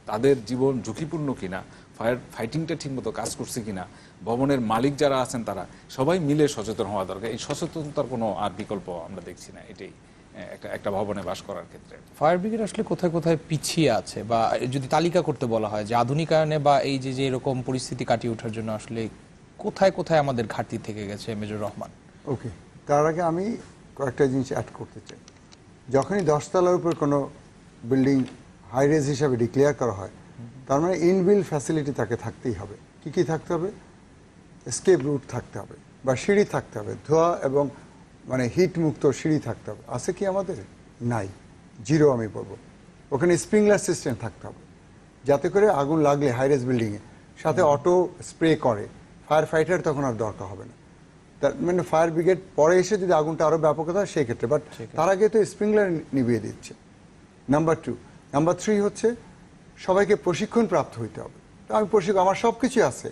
তাদের জীবন ঝুঁকিপূর্ণ কিনা, ফায়ার ফাইটিংটা ঠিকমতো কাজ করছে কিনা, ভবনের মালিক যারা আছেন তারা সবাই মিলে সচেতন হওয়া দরকার। এই সচেতনতার কোনো আর বিকল্প আমরা দেখছি না এটাই একটা ভবনে বাস করার ক্ষেত্রে। ফায়ার ব্রিগেড আসলে কোথায় কোথায় পিছিয়ে আছে, বা যদি তালিকা করতে বলা হয় যে আধুনিকায়নে বা এই যে এরকম পরিস্থিতি কাটিয়ে ওঠার জন্য আসলে কোথায় কোথায় আমাদের ঘাটতি থেকে গেছে, মেজর রহমান? ওকে, তার আগে আমি কয়েকটা জিনিস অ্যাড করতে চাই। যখনই 10 তলার উপর কোনো বিল্ডিং হাই রেজ হিসাবে ডিক্লেয়ার করা হয়, তার মানে ইনবিল্ড ফ্যাসিলিটি তাকে থাকতেই হবে। কি কি থাকতে হবে? এসকেপ রুট থাকতে হবে, বা সিঁড়ি থাকতে হবে, ধোঁয়া এবং হিট মুক্ত সিঁড়ি থাকতে হবে। আছে কি আমাদের? নাই, জিরো আমি বলবো। ওখানে স্প্রিংলার সিস্টেম থাকতে হবে, যাতে করে আগুন লাগলে হাই রেজ বিল্ডিংয়ে সাথে অটো স্প্রে করে, ফায়ার ফাইটার তখন আর দরকার হবে না। তার মানে ফায়ার ব্রিগেড পরে এসে যদি আগুনটা আরও ব্যাপকতা হয় সেই ক্ষেত্রে, বাট তার আগে তো স্প্রিংলার নিভিয়ে দিচ্ছে। নাম্বার 2। নাম্বার 3 হচ্ছে সবাইকে প্রশিক্ষণ প্রাপ্ত হইতে হবে। তো আমি আমার সব কিছু আছে,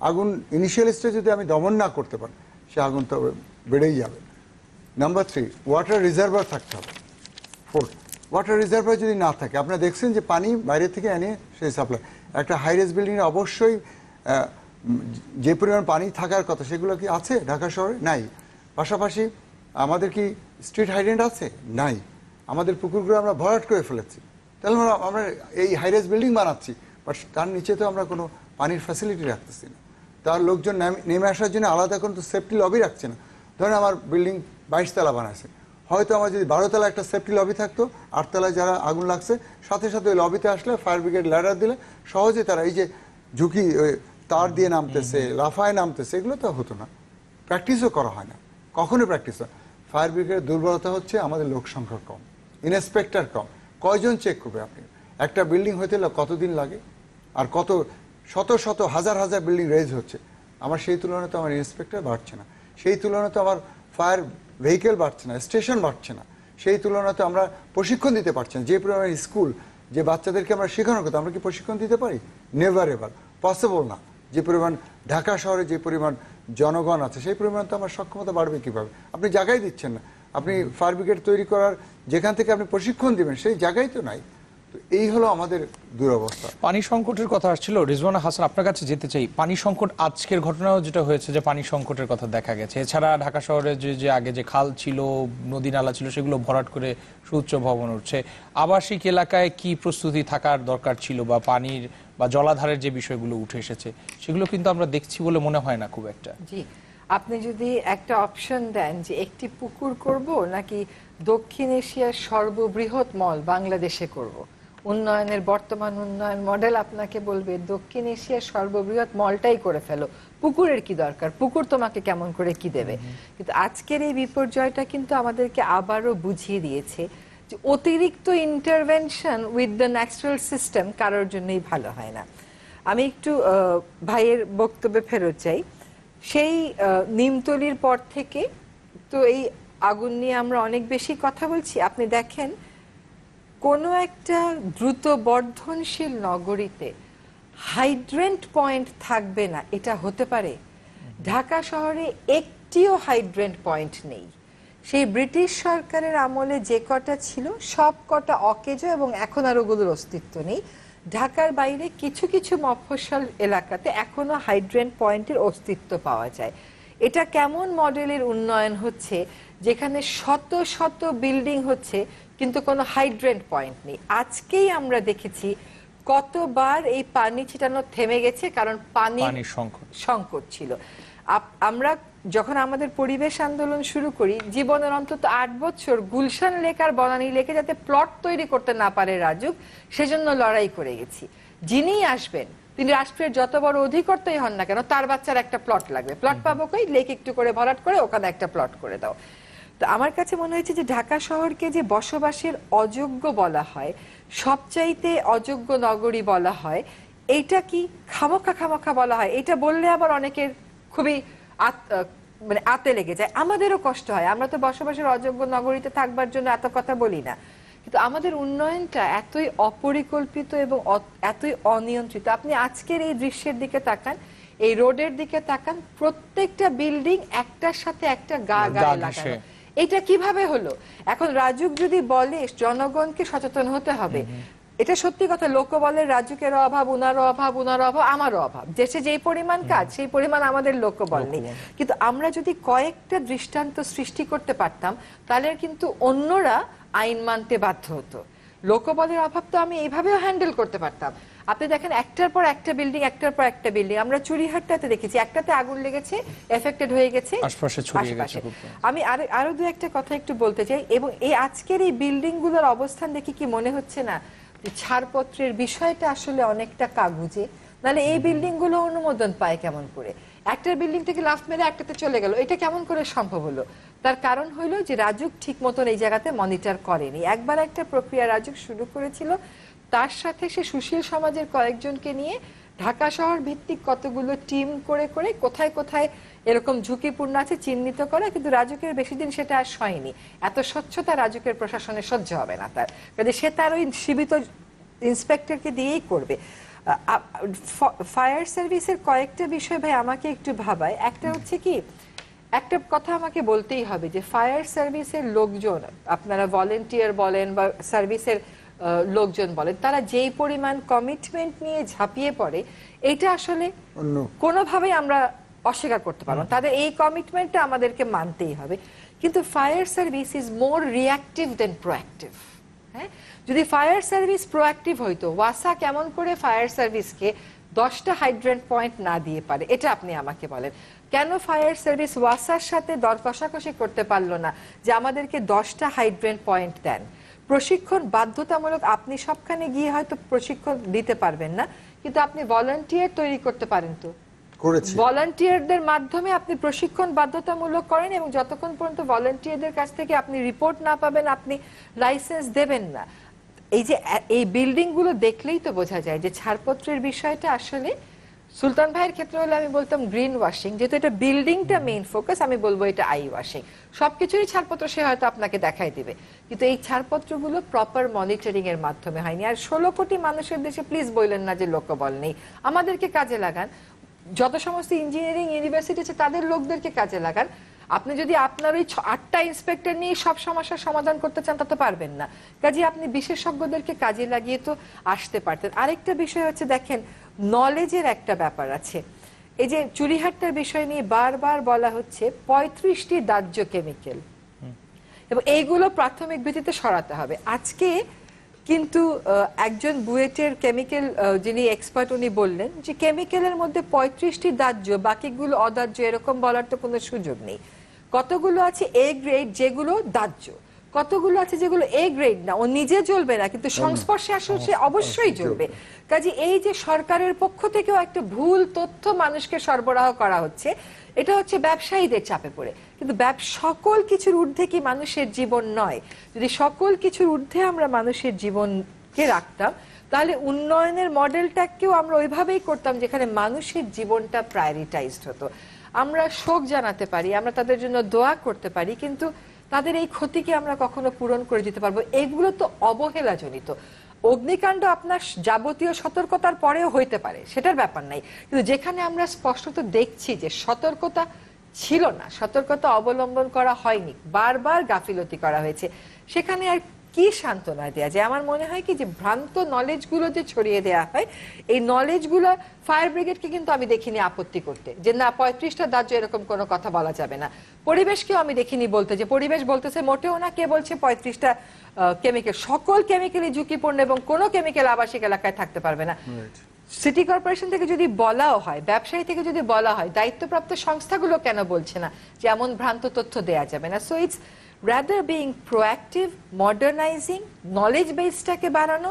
আগুন ইনিশিয়াল স্টেজে যদি আমি দমন না করতে পারি, সে আগুন তো বেড়েই যাবে। নাম্বার 3, ওয়াটার রিজার্ভার থাকতে হবে। 4, ওয়াটার রিজার্ভার যদি না থাকে, আপনারা দেখছেন যে পানি বাইরে থেকে এনে সেই সাপ্লাই, একটা হাই রেজ বিল্ডিংয়ে অবশ্যই যে পরিমাণ পানি থাকার কথা সেগুলো কি আছে ঢাকা শহরে? নাই। পাশাপাশি আমাদের কি স্ট্রিট হাইড্রেন্ট আছে? নাই। আমাদের পুকুরগুলো আমরা ভরাট করে ফেলেছি। তাহলে আমরা এই হাই রেজ বিল্ডিং বানাচ্ছি, বাট তার নিচে তো আমরা কোনো পানির ফ্যাসিলিটি রাখতেছি না। তার লোকজন নেমে আসার জন্য আলাদা কোনো তো সেফটি লবি রাখছে না। ধরেন আমার বিল্ডিং 22 তলা বানাচ্ছে, হয়তো আমার যদি 12 তলা একটা সেফটি লবি থাকতো, 8 তলায় যারা আগুন লাগছে সাথে সাথে ওই লবিতে আসলে ফায়ার ব্রিগেড ল্যাডার দিলে সহজে তারা এই যে ঝুঁকি তার দিয়ে নামতেছে, লাফায় নামতেছে, এগুলো তো হতো না। প্র্যাকটিসও করা হয় না, কখনো প্র্যাকটিস হয়। ফায়ার ব্রিগেডের দুর্বলতা হচ্ছে আমাদের লোক সংখ্যা কম, ইন্সপেক্টর কম। কয়জন চেক করবে? আপনি একটা বিল্ডিং হইতে কতদিন লাগে, আর কত শত শত হাজার হাজার বিল্ডিং রেজ হচ্ছে। আমার সেই তুলনায় তো আমার ইন্সপেক্টর বাড়ছে না, সেই তুলনায় তো আমার ফায়ার ভেহিকেল বাড়ছে না, স্টেশন বাড়ছে না, সেই তুলনায় তো আমরা প্রশিক্ষণ দিতে পারছি না। যে পরিমাণ স্কুল, যে বাচ্চাদেরকে আমরা শেখানোর কথা, আমরা কি প্রশিক্ষণ দিতে পারি? নেভার এভার, পসিবল না। যে পরিমাণ ঢাকা শহরে যে পরিমাণ জনগণ আছে, সেই পরিমাণ তো আমার সক্ষমতা বাড়বে কিভাবে? আপনি জায়গায় দিচ্ছেন না। আপনি ফায়ার ব্রিগেড তৈরি করার যেখান থেকে আপনি প্রশিক্ষণ দিবেন সেই জায়গায় তো নাই। তো এই হলো আমাদের দুরবস্থা। পানি সংকটের কথা আসছিল, রিজওয়ানা হাসান আপনার কাছে যেতে চাই। পানি সংকট আজকের ঘটনাও যেটা হয়েছে যে পানি সংকটের কথা দেখা গেছে। এছাড়া ঢাকা শহরে যে আগে যে খাল ছিল, নদী নালা ছিল, সেগুলো ভরাট করে সুউচ্চ ভবন উঠছে। আবাসিক এলাকায় কি প্রস্তুতি থাকার দরকার ছিল, বা পানির বা জলাধারের যে বিষয়গুলো উঠে এসেছে সেগুলো কিন্তু আমরা দেখছি বলে মনে হয় না খুব একটা। জি, আপনি যদি একটা অপশন দেন যে একটি পুকুর করব নাকি দক্ষিণ এশিয়ার সর্ববৃহৎ মল বাংলাদেশে করব, উন্নয়নের বর্তমান উন্নয়ন মডেল আপনাকে বলবে দক্ষিণ এশিয়ার সর্ববৃহৎ মলটাই করে ফেলো, পুকুরের কি দরকার, পুকুর তোমাকে কেমন করে কি দেবে। কিন্তু আজকের এই বিপর্যয়টা কিন্তু আমাদেরকে আবারও বুঝিয়ে দিয়েছে যে অতিরিক্ত intervention with the natural system কারোর জন্যই ভালো হয় না। আমি একটু ভাইয়ের বক্তব্যে ফেরত চাই। সেই নিমতলির পর থেকে তো এই আগুন নিয়ে আমরা অনেক বেশি কথা বলছি। আপনি দেখেন কোনো একটা দ্রুত বর্ধনশীল নগরীতে হাইড্রেন্ট পয়েন্ট থাকবে না, এটা হতে পারে? ঢাকা শহরে একটিও হাইড্রেন্ট পয়েন্ট নেই। সেই ব্রিটিশ সরকারের আমলে যে কটা ছিল সব কটা অকেজো, এবং এখন আর ওগুলোর অস্তিত্ব নেই। ঢাকার বাইরে কিছু কিছু মফস্বল এলাকাতে এখনো হাইড্রেন পয়েন্টের অস্তিত্ব পাওয়া যায়। এটা কেমন মডেলের উন্নয়ন হচ্ছে যেখানে শত শত বিল্ডিং হচ্ছে কিন্তু কোনো হাইড্রেন পয়েন্ট নেই। আজকেই আমরা দেখেছি কতবার এই পানি ছিটানো থেমে গেছে কারণ পানির সংকট ছিল। আমরা যখন আমাদের পরিবেশ আন্দোলন শুরু করি জীবনের অন্তত 8 বছর গুলশান লেক আর বনানী লেকে যাতে প্লট তৈরি করতে না পারে রাজুক সেজন্য লড়াই করে গেছি। যিনিই আসবেন তিনি রাষ্ট্রের যত বড় অধিকর্তাই হন না কেন তার বাচ্চার একটা প্লট লাগবে। প্লট পাবো কই? লেক একটু করে ভরাট করে ওখানে একটা প্লট করে দাও। তো আমার কাছে মনে হয়েছে যে ঢাকা শহরকে যে বসবাসের অযোগ্য বলা হয়, সবচাইতে অযোগ্য নগরী বলা হয়, এইটা কি খামোখা বলা হয়? এটা বললে আবার অনেকের খুবই মানে আতে লেগে যায়, আমাদেরও কষ্ট হয়। আমরা তো বসবাসের অযোগ্য নগরীতে থাকবার জন্য এত কথা বলি না, কিন্তু আমাদের উন্নয়নটা এতই অপরিকল্পিত এবং এতই অনিয়ন্ত্রিত। আপনি আজকের এই দৃশ্যের দিকে তাকান, এই রোডের দিকে তাকান, প্রত্যেকটা বিল্ডিং একটার সাথে একটা গায়ে লাগানো। এটা কিভাবে হলো? এখন রাজুক যদি বলে জনগণকে সচেতন হতে হবে, এটা সত্যি কথা। লোকবলের রাজুকের অভাব, উনারও অভাব, আমারও অভাব। দেশে যেই পরিমাণ কাজ সেই পরিমাণ আমাদের লোকবল নেই। কিন্তু আমরা যদি কয়েকটা দৃষ্টান্ত সৃষ্টি করতে পারতাম তাহলে কিন্তু অন্যরা আইন মানতে বাধ্য হতো। লোকবলের অভাব তো আমি এইভাবেও হ্যান্ডেল করতে পারতাম। আপনি দেখেন একটার পর একটা বিল্ডিং, একটার পর একটা বিল্ডিং। আমরা চুরিহাটটাতে দেখেছি একটাতে আগুন লেগেছে, এফেক্টেড হয়ে গেছে আশপাশে। আমি আরো দু একটা কথা একটু বলতে চাই। এবং এই আজকের এই বিল্ডিং গুলোর অবস্থান দেখি কি মনে হচ্ছে না ছাড়পত্রের বিষয়টা আসলে অনেকটা কাগুজে? নাহলে এই বিল্ডিং গুলো অনুমোদন পায় কেমন করে? একটা বিল্ডিং থেকে লাফ মেরে একটাতে চলে গেল, এটা কেমন করে সম্ভব হলো? তার কারণ হলো যে রাজুক ঠিক মতন এই জায়গাতে মনিটর করেনি। একবার একটা প্রক্রিয়া রাজুক শুরু করেছিল, তার সাথে সে সুশীল সমাজের কয়েকজনকে নিয়ে ঢাকা শহর ভিত্তিক কতগুলো টিম করে করে কোথায় কোথায় এরকম ঝুঁকিপূর্ণ আছে চিহ্নিত করে, কিন্তু রাজুকের বেশি দিন সেটা আর সয়নি। এত স্বচ্ছতা রাজুকের প্রশাসনে সহ্য হবে না তার, কাজে সে তার ওই সীমিত ইন্সপেক্টরকে দিয়েই করবে। ফায়ার সার্ভিসের কয়েকটা বিষয় ভাই আমাকে একটু ভাবায়। একটা হচ্ছে কি, একটা কথা আমাকে বলতেই হবে যে ফায়ার সার্ভিসের লোকজন, আপনারা ভলেন্টিয়ার বলেন বা সার্ভিসের লোকজন বলেন, তারা যেই পরিমাণ কমিটমেন্ট নিয়ে ঝাঁপিয়ে পড়ে এটা আসলে কোনোভাবেই আমরা অস্বীকার করতে পারবো না। তাদের এই কমিটমেন্টটা আমাদেরকে মানতেই হবে। কিন্তু fire service is more reactive than proactive. হ্যাঁ, যদি ফায়ার সার্ভিস প্রোঅ্যাক্টিভ হইতো, ওয়াসা কেমন করে ফায়ার সার্ভিসকে 10টা হাইড্রেন্ট পয়েন্ট না দিয়ে পারে? এটা আপনি আমাকে বলেন। কেন ফায়ার সার্ভিস ওয়াসার সাথে দর কষাকষি করতে পারলো না যে আমাদেরকে 10টা হাইড্রেন্ট পয়েন্ট দেন? প্রশিক্ষণ বাধ্যতামূলক। আপনি সবখানে গিয়ে হয়তো প্রশিক্ষণ দিতে পারবেন না, কিন্তু আপনি ভলান্টিয়ার তৈরি করতে পারেন। তো ভলান্টিয়ারদের মাধ্যমে আপনি প্রশিক্ষণ বাধ্যতামূলক করেন, এবং যতক্ষণ পর্যন্ত ভলান্টিয়ারদের কাছ থেকে আপনি রিপোর্ট না পাবেন আপনি লাইসেন্স দেবেন না। এই যে এই বিল্ডিং গুলো দেখলেই তো বোঝা যায় যে ছাড়পত্রের বিষয়টা আসলে সুলতান ভাইয়ের ক্ষেত্রে হলে আমি বলতাম গ্রিন ওয়াশিং, যেহেতু এটা বিল্ডিংটা মেইন ফোকাস, আমি বলবো এটা আই ওয়াশিং। সবকিছুরই ছাড়পত্র সে হয়তো আপনাকে দেখাই দিবে, কিন্তু এই ছাড়পত্রগুলো প্রপার মনিটরিং এর মাধ্যমে হয়নি। আর 16 কোটি মানুষের দেশে প্লিজ বললেন না যে লোকবল নেই, আমাদেরকে কাজে লাগান। যত সমস্ত ইঞ্জিনিয়ারিং ইউনিভার্সিটি আছে তাদের লোকদেরকে কাজে লাগান। আপনি যদি আপনার ওই 8টা ইন্সপেক্টর নিয়ে সব সমস্যার সমাধান করতে চান তা তো পারবেন না, কাজে আপনি বিশেষজ্ঞদেরকে কাজে লাগিয়ে তো আসতে পারতেন। আরেকটা বিষয় হচ্ছে দেখেন, নলেজের একটা ব্যাপার আছে। এই যে চুরিহাট্টার বিষয় নিয়ে বারবার বলা হচ্ছে 35টি দাহ্য কেমিক্যাল, এবং এইগুলো প্রাথমিক ভিত্তিতে সরাতে হবে। আজকে কিন্তু একজন বুয়েটের কেমিক্যাল যিনি এক্সপার্ট উনি বললেন যে কেমিক্যালের মধ্যে 35টি দাহ্য, বাকিগুলো অদাহ্য, এরকম বলার তো কোনো সুযোগ নেই। কতগুলো আছে এ গ্রেড যেগুলো দাহ্য, কতগুলো আছে যেগুলো এ গ্রেড না, ও নিজে জ্বলবে না কিন্তু সংস্পর্শে আসলে সে অবশ্যই জ্বলবে। কাজে এই যে সরকারের পক্ষ থেকেও একটা ভুল তথ্য মানুষকে সরবরাহ করা হচ্ছে, এটা হচ্ছে ব্যবসায়ীদের চাপে পড়ে। কিন্তু সকল কিছুর ঊর্ধ্বে কি মানুষের জীবন নয়? যদি সকল কিছুর ঊর্ধ্বে আমরা মানুষের জীবনকে রাখতাম তাহলে উন্নয়নের মডেলটাকেও আমরা ওইভাবেই করতাম যেখানে মানুষের জীবনটা প্রায়োরিটাইজড হতো। আমরা শোক জানাতে পারি, আমরা তাদের জন্য দোয়া করতে পারি, কিন্তু তাদের এই ক্ষতিকে আমরা কখনো পূরণ করে দিতে পারবো? এগুলো তো অবহেলাজনিত। অগ্নিকাণ্ড আপনার যাবতীয় সতর্কতার পরেও হইতে পারে, সেটার ব্যাপার নাই, কিন্তু যেখানে আমরা স্পষ্টত দেখছি যে সতর্কতা ছিল না, সতর্কতা অবলম্বন করা হয়নি, বারবার গাফিলতি করা হয়েছে, সেখানে আর কি সান্ত্বনা দেয়া যায়? আমার মনে হয় কি যে ভ্রান্ত নলেজগুলো যে ছড়িয়ে দেওয়া হয়, এই নলেজগুলো ফায়ার ব্রিগেডকে কিন্তু আমি দেখিনি আপত্তি করতে যে না 35টা দাহ্য এরকম কোনো কথা বলা যাবে না। পরিবেশকেও আমি দেখিনি বলতে, যে পরিবেশ বলতেছে মোটেও না, কে বলছে 35টা কেমিক্যাল, সকল কেমিক্যালই ঝুঁকিপূর্ণ এবং কোনো কেমিক্যাল আবাসিক এলাকায় থাকতে পারবে না। সিটি কর্পোরেশন থেকে যদি বলাও হয়, ব্যবসায়ী থেকে যদি বলা হয়, দায়িত্বপ্রাপ্ত সংস্থাগুলো কেন বলছে না যে এমন ভ্রান্ত তথ্য দেয়া যাবে না? So it's rather being proactive, modernizing, knowledge base-টাকে বাড়ানো,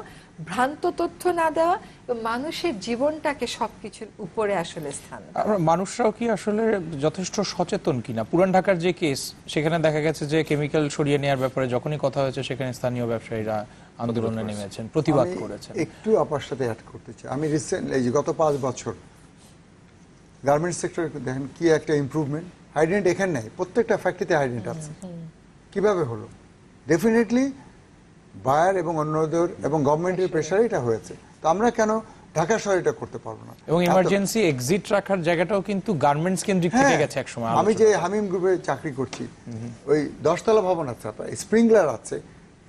ভ্রান্ত তথ্য না দেওয়া এবং মানুষের জীবনটাকে সবকিছুর উপরে আসলে স্থান দেওয়া। মানুষরাও কি আসলে যথেষ্ট সচেতন কিনা? পুরান ঢাকার যে কেস, সেখানে দেখা গেছে যে কেমিক্যাল সরিয়ে নেওয়ার ব্যাপারে যখনই কথা হয়েছে সেখানে স্থানীয় ব্যবসায়ীরা আন্দোলনে নেমেছেন, প্রতিবাদ করেছেন। একটু আপার সাথে অ্যাড করতে চাই, আমি রিসেন্টলি এই যে গত 5 বছর গার্মেন্টস সেক্টরে দেখেন কি একটা ইমপ্রুভমেন্ট। হাইড্রেন্ট এখানে নেই, প্রত্যেকটা ফ্যাক্টরিতে হাইড্রেন্ট আছে। কিভাবে হলো? ডেফিনেটলি বায়ার এবং অন্যদের এবং গভর্নমেন্টের প্রেসারে এটা হয়েছে। তো আমরা কেন ঢাকা শহরে এটা করতে পারবো না? এবং ইমার্জেন্সি এক্সিট রাখার জায়গাটাও কিন্তু গার্মেন্টস কেন্দ্রিক থেকে গেছে একসময়। আমি যে হামিম গ্রুপে চাকরি করছি, ওই 10 তলা ভবন আছে, স্প্রিংলার আছে,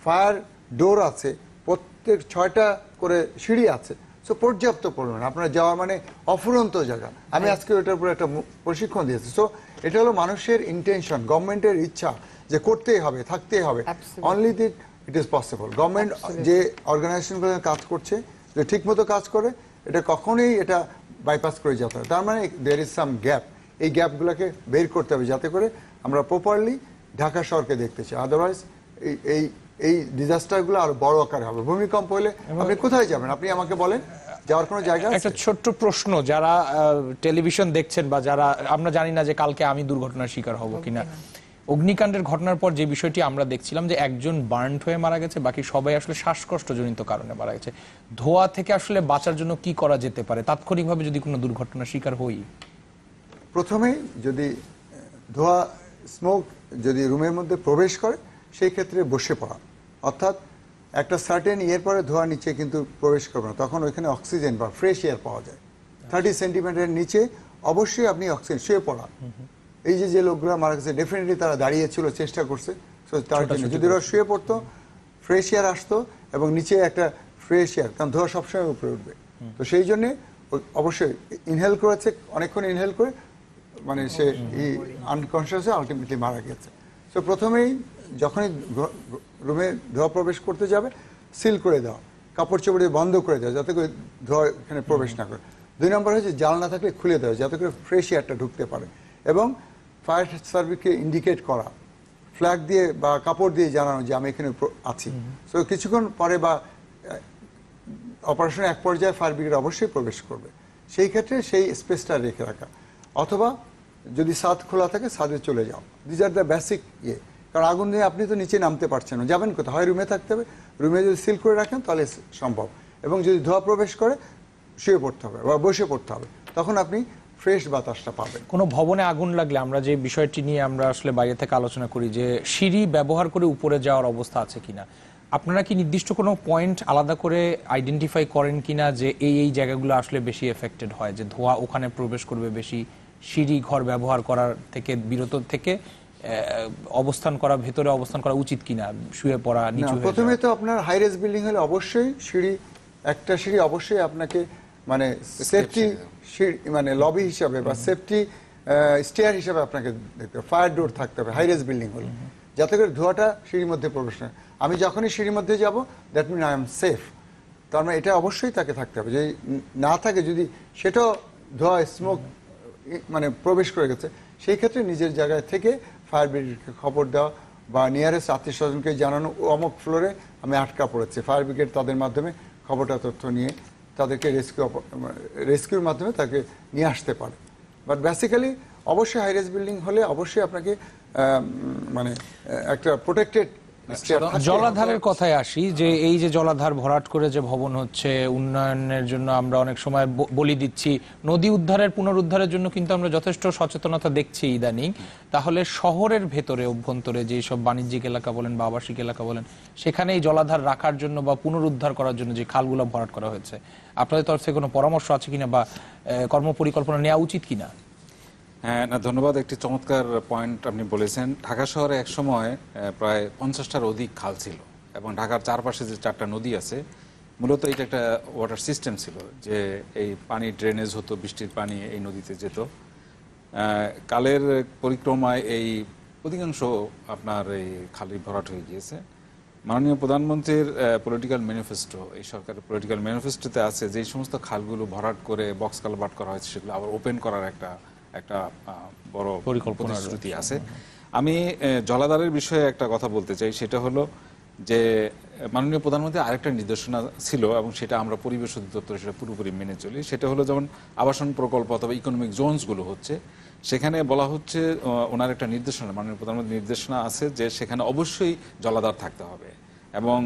ফায়ার ডোর আছে, প্রত্যেক 6টা করে সিঁড়ি আছে। সো পর্যাপ্ত পরিমাণ আপনার যাওয়ার মানে অফুরন্ত জায়গা। আমি আজকে ওটার উপরে একটা প্রশিক্ষণ দিয়েছি। সো এটা হলো মানুষের ইন্টেনশন, গভর্নমেন্টের ইচ্ছা যে করতেই হবে, থাকতেই হবে। Only then it is possible. Government যে অর্গানাইজেশনগুলো কাজ করছে, যে ঠিকমতো কাজ করে, এটা কখনোই এটা বাইপাস করে যেতে হবে। তার মানে দেয়ার ইজ সাম গ্যাপ। এই গ্যাপগুলোকে বের করতে হবে যাতে করে আমরা প্রপারলি ঢাকা শহরকে দেখতে চাই। আদারওয়াইজ এই এই ডিজাস্টারগুলো আরো বড় আকারে হবে। ভূমিকম্প হলে আপনি কোথায় যাবেন? আপনি আমাকে বলেন, যাওয়ার কোনো জায়গা আছে? একটা ছোট্ট প্রশ্ন, যারা টেলিভিশন দেখছেন বা যারা, আমরা জানি না যে কালকে আমি দুর্ঘটনার শিকার হব কিনা। অগ্নিকাণ্ডের ঘটনার পর যে বিষয়টি আমরা দেখছিলাম যে একজন বার্নড হয়ে মারা গেছে, বাকি সবাই আসলে শ্বাসকষ্টজনিত কারণে মারা গেছে। ধোঁয়া থেকে আসলে বাঁচার জন্য কি করা যেতে পারে তাৎক্ষণিকভাবে যদি কোনো দুর্ঘটনার শিকার হই? প্রথমে যদি ধোঁয়া, স্মোক যদি রুমের মধ্যে প্রবেশ করে, সেই ক্ষেত্রে বসে পড়া, অর্থাৎ একটা সার্টেন ইয়ের পরে ধোঁয়া নিচে কিন্তু প্রবেশ করবে না, তখন ওইখানে অক্সিজেন বা ফ্রেশ এয়ার পাওয়া যায়। 30 সেন্টিমিটারের নিচে অবশ্যই আপনি অক্সিজেন, শুয়ে পড়া। এই যে লোকগুলো মারা গেছে, ডেফিনেটলি তারা দাঁড়িয়েছিল, চেষ্টা করছে। তার জন্য যদি ওরা শুয়ে পড়তো, ফ্রেশ এয়ার আসতো এবং নিচে একটা ফ্রেশ এয়ার, কারণ ধোঁয়া সবসময় উপরে উঠবে। তো সেই জন্যে অবশ্যই ইনহেল করেছে, অনেকক্ষণ ইনহেল করে মানে সে আনকনসিয়াস হয়ে আলটিমেটলি মারা গেছে। তো প্রথমেই যখনই রুমে ধোঁয়া প্রবেশ করতে যাবে, সিল করে দাও, কাপড় চোপড় দিয়ে বন্ধ করে দাও যাতে করে ধোঁয়া এখানে প্রবেশ না করে। 2 নম্বর হচ্ছে জানলা থাকলে খুলে দেওয়া যাতে করে ফ্রেশ এয়ারটা ঢুকতে পারে, এবং ফায়ার সার্ভিসকে ইন্ডিকেট করা, ফ্ল্যাগ দিয়ে বা কাপড় দিয়ে জানানো যে আমি এখানে আছি। সো কিছুক্ষণ পরে বা অপারেশনের এক পর্যায়ে ফায়ার ব্রিগেড অবশ্যই প্রবেশ করবে। সেই ক্ষেত্রে সেই স্পেসটা রেখে রাখা, অথবা যদি ছাদ খোলা থাকে ছাদে চলে যাও। দিজ আর দ্য বেসিক ইয়ে। কারণ আগুন দিয়ে আপনি তো নিচে নামতে পারছেন না, যাবেন কোথায়? হয় রুমে থাকতে হবে, রুমে যদি সিল করে রাখেন তাহলে সম্ভব। এবং যদি ধোঁয়া প্রবেশ করে, শুয়ে পড়তে হবে বা বসে পড়তে হবে, তখন আপনি ফ্রেশ বাতাসটা পাবেন। কোনো ভবনে আগুন লাগলে আমরা যে বিষয়টি নিয়ে আমরা আসলে বাইরে থেকে আলোচনা করি যে সিঁড়ি ব্যবহার করে উপরে যাওয়ার অবস্থা আছে কিনা, আপনারা কি নির্দিষ্ট কোনো পয়েন্ট আলাদা করে আইডেন্টিফাই করেন কিনা যে এই জায়গাগুলো আসলে বেশি এফেক্টেড হয়, যে ধোঁয়া ওখানে প্রবেশ করবে বেশি, সিঁড়ি ঘর ব্যবহার করার থেকে বিরত থেকে অবস্থান করা, ভেতরে অবস্থান করা উচিত কিনা, শুয়ে পড়া, নিচু হয়ে? প্রথমে তো আপনার হাই রেজ বিল্ডিং হলে অবশ্যই সিঁড়ি, একটা সিঁড়ি অবশ্যই আপনাকে মানে সেফটি মানে লবি হিসাবে বা সেফটি স্টেয়ার হিসাবে আপনাকে দেখতে হবে। ফায়ার ডোর থাকতে হবে হাই রেজ বিল্ডিং হলে, যাতে করে ধোঁয়াটা সিঁড়ির মধ্যে প্রবেশ না। আমি যখনই সিঁড়ির মধ্যে যাব, that mean I am safe. তার মানে এটা অবশ্যই তাকে থাকতে হবে। যদি না থাকে, যদি সেটাও ধোঁয়া স্মোক মানে প্রবেশ করে গেছে, সেই ক্ষেত্রে নিজের জায়গায় থেকে ফায়ার ব্রিগেডকে খবর দেওয়া বা নিয়ারেস্ট আত্মীয় স্বজনকে জানানো, অমুক ফ্লোরে আমি আটকা পড়েছি। ফায়ার ব্রিগেড তাদের মাধ্যমে খবরটা তথ্য নিয়ে তাদেরকে রেস্কিউর মাধ্যমে তাকে নিয়ে আসতে পারে। বাট বেসিক্যালি অবশ্যই হাই রেজ বিল্ডিং হলে অবশ্যই আপনাকে মানে একটা প্রোটেক্টেড জলাধারের কথায় আসি, যে এই যে জলাধার ভরাট করে যে ভবন হচ্ছে, উন্নয়নের জন্য আমরা অনেক সময় বলি দিচ্ছি, নদী উদ্ধারের পুনরুদ্ধারের জন্য কিন্তু আমরা যথেষ্ট সচেতনতা দেখছি ইদানিং। তাহলে শহরের ভেতরে অভ্যন্তরে যে সব বাণিজ্যিক এলাকা বলেন বা আবাসিক এলাকা বলেন, সেখানে এই জলাধার রাখার জন্য বা পুনরুদ্ধার করার জন্য যে খালগুলো ভরাট করা হয়েছে, আপনাদের তরফ থেকে কোনো পরামর্শ আছে কিনা বা কর্মপরিকল্পনা নেওয়া উচিত কিনা? হ্যাঁ, না ধন্যবাদ। একটি চমৎকার পয়েন্ট আপনি বলেছেন। ঢাকা শহরে এক সময় প্রায় 50টার অধিক খাল ছিল, এবং ঢাকার চারপাশে যে 4টা নদী আছে, মূলত এটা একটা ওয়াটার সিস্টেম ছিল, যে এই পানি ড্রেনেজ হতো, বৃষ্টির পানি এই নদীতে যেত। কালের পরিক্রমায় এই অধিকাংশ আপনার এই খালি ভরাট হয়ে গিয়েছে। মাননীয় প্রধানমন্ত্রীর পলিটিক্যাল ম্যানিফেস্টো, এই সরকারের পলিটিক্যাল ম্যানিফেস্টোতে আছে যে সমস্ত খালগুলো ভরাট করে বক্স কালভার্ট করা হয়েছে সেগুলো আবার ওপেন করার একটা বড় প্রতিশ্রুতি আছে। আমি জলাধারের বিষয়ে একটা কথা বলতে চাই, সেটা হলো যে মাননীয় প্রধানমন্ত্রী আরেকটা নির্দেশনা ছিল এবং সেটা আমরা পরিবেশ অধিদপ্তর সেটা পুরোপুরি মেনে চলি। সেটা হলো যেমন আবাসন প্রকল্প অথবা ইকোনমিক জোনসগুলো হচ্ছে, সেখানে বলা হচ্ছে ওনার একটা নির্দেশনা, মাননীয় প্রধানমন্ত্রীর নির্দেশনা আছে যে সেখানে অবশ্যই জলাধার থাকতে হবে এবং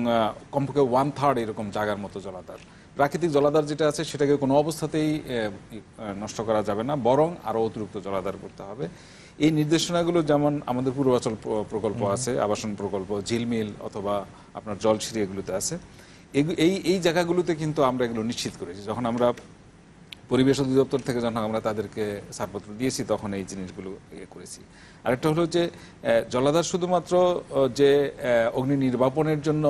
কমপক্ষে 1/3 এরকম জায়গার মতো জলাধার। প্রাকৃতিক জলাধার যেটা আছে সেটাকে কোনো অবস্থাতেই নষ্ট করা যাবে না, বরং আরও অতিরিক্ত জলাধার করতে হবে। এই নির্দেশনাগুলো যেমন আমাদের পূর্বাচল প্রকল্প আছে, আবাসন প্রকল্প, ঝিলমিল অথবা আপনার জলছিরি এগুলোতে আছে। এই জায়গাগুলোতে কিন্তু আমরা এগুলো নিশ্চিত করেছি। যখন আমরা পরিবেশ অধিদপ্তর থেকে যখন আমরা তাদেরকে ছাড়পত্র দিয়েছি তখন এই জিনিসগুলো করেছি। আরেকটা হলো যে জলাধার শুধুমাত্র যে অগ্নি নির্বাপনের জন্য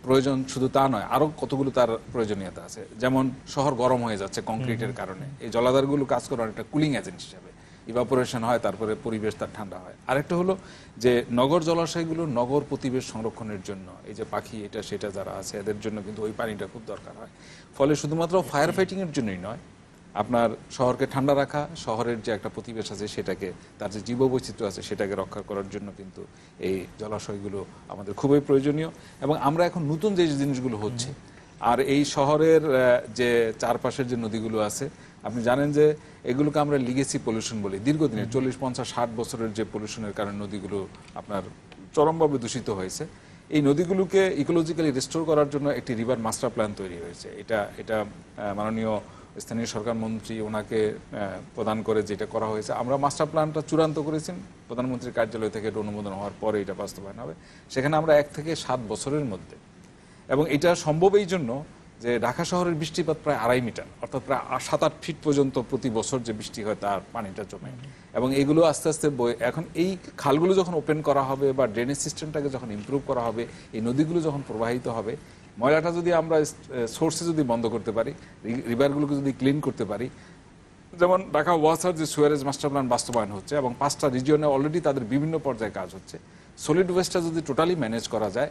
প্রয়োজন শুধু তা নয়, আরও কতগুলো তার প্রয়োজনীয়তা আছে। যেমন শহর গরম হয়ে যাচ্ছে কংক্রিটের কারণে, এই জলাধারগুলো কাজ করে অনেকটা কুলিং এজেন্ট হিসাবে, ইভাপোরেশন হয়, তারপরে পরিবেশ তার ঠান্ডা হয়। আরেকটা হলো যে নগর জলাশয়গুলো নগর পরিবেশ সংরক্ষণের জন্য, এই যে পাখি এটা সেটা যারা আছে এদের জন্য কিন্তু ওই পানিটা খুব দরকার হয়। ফলে শুধুমাত্র ফায়ার ফাইটিংয়ের জন্যই নয়, আপনার শহরকে ঠান্ডা রাখা, শহরের যে একটা পরিবেশ আছে সেটাকে, তার যে জীববৈচিত্র্য আছে সেটাকে রক্ষা করার জন্য কিন্তু এই জলাশয়গুলো আমাদের খুবই প্রয়োজনীয়। এবং আমরা এখন নতুন যে জিনিসগুলো হচ্ছে, আর এই শহরের যে চারপাশের যে নদীগুলো আছে, আপনি জানেন যে এগুলোকে আমরা লিগেসি পলিউশন বলি, দীর্ঘদিনের 40, 50, 60 বছরের যে পলিউশনের কারণে নদীগুলো আপনার চরমভাবে দূষিত হয়েছে। এই নদীগুলোকে ইকোলজিক্যালি রেস্টোর করার জন্য একটি রিভার মাস্টার প্ল্যান তৈরি হয়েছে। এটা মাননীয় স্থানীয় সরকার মন্ত্রী ওনাকে প্রদান করে যেটা করা হয়েছে। আমরা মাস্টার প্ল্যানটা চূড়ান্ত করেছি, প্রধানমন্ত্রীর কার্যালয় থেকে অনুমোদন হওয়ার পরে এটা বাস্তবায়ন হবে। সেখানে আমরা 1 থেকে 7 বছরের মধ্যে, এবং এটা সম্ভব এই জন্য যে ঢাকা শহরের বৃষ্টিপাত প্রায় 2.5 মিটার, অর্থাৎ প্রায় 7-8 ফিট পর্যন্ত প্রতি বছর যে বৃষ্টি হয় তার পানিটা জমে, এবং এগুলো আস্তে আস্তে এখন এই খালগুলো যখন ওপেন করা হবে বা ড্রেনেজ সিস্টেমটাকে যখন ইমপ্রুভ করা হবে, এই নদীগুলো যখন প্রবাহিত হবে, ময়লাটা যদি আমরা সোর্সে যদি বন্ধ করতে পারি, রিভারগুলোকে যদি ক্লিন করতে পারি, যেমন ঢাকা ওয়াসার যে সুয়ারেজ মাস্টার প্ল্যান বাস্তবায়ন হচ্ছে এবং 5টা রিজিয়নে অলরেডি তাদের বিভিন্ন পর্যায়ে কাজ হচ্ছে, সলিড ওয়েস্টটা যদি টোটালি ম্যানেজ করা যায়,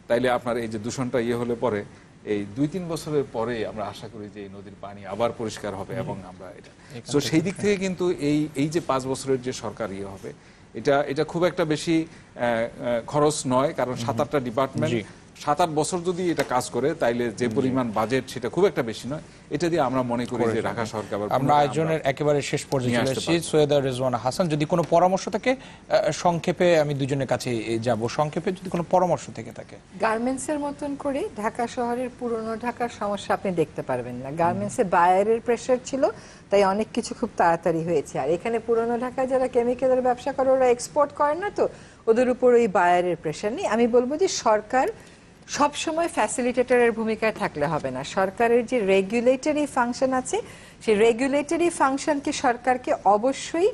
তাইলে আপনার এই যে দূষণটা হলে পরে এই 2-3 বছরের পরে আমরা আশা করি যে এই নদীর পানি আবার পরিষ্কার হবে। এবং আমরা এটা তো সেই দিক থেকে কিন্তু এই যে 5 বছরের যে সরকার হবে, এটা খুব একটা বেশি খরচ নয়, কারণ 7-8টা ডিপার্টমেন্ট 7-8 বছর যদি এটা কাজ করে তাইলে যে পরিমাণ বাজেট সেটা খুব একটা বেশি নয়। এটা দিয়ে আমরা মনে করি যে ঢাকা শহরকে আবার আমরা আয়োজনের একেবারে শেষ পর্যায়ে চলে এসেছি। সৈয়দা রেজওয়ানা হাসান, যদি কোনো পরামর্শ থাকে সংক্ষেপে, আমি দুজনের কাছে যাব, সংক্ষেপে যদি কোনো পরামর্শ থেকে থাকে। গার্মেন্টসের মতন করে ঢাকা শহরের পুরনো ঢাকার সমস্যা আপনি দেখতে পারবেন না। গার্মেন্টসে বায়ারের প্রেসার ছিল, তাই অনেক কিছু খুব তাড়াতাড়ি হয়েছে। আর এখানে পুরনো ঢাকায় যারা কেমিক্যালের ব্যবসা করে ওরা এক্সপোর্ট করে না, তো ওদের উপর ওই বায়ারের প্রেসার নেই। আমি বলবো যে সরকার সবসময় ফ্যাসিলিটেটরের ভূমিকায় থাকলে হবে না। সরকারের যে রেগুলেটরি ফাংশন আছে, সেই রেগুলেটরি ফাংশনকে সরকারকে অবশ্যই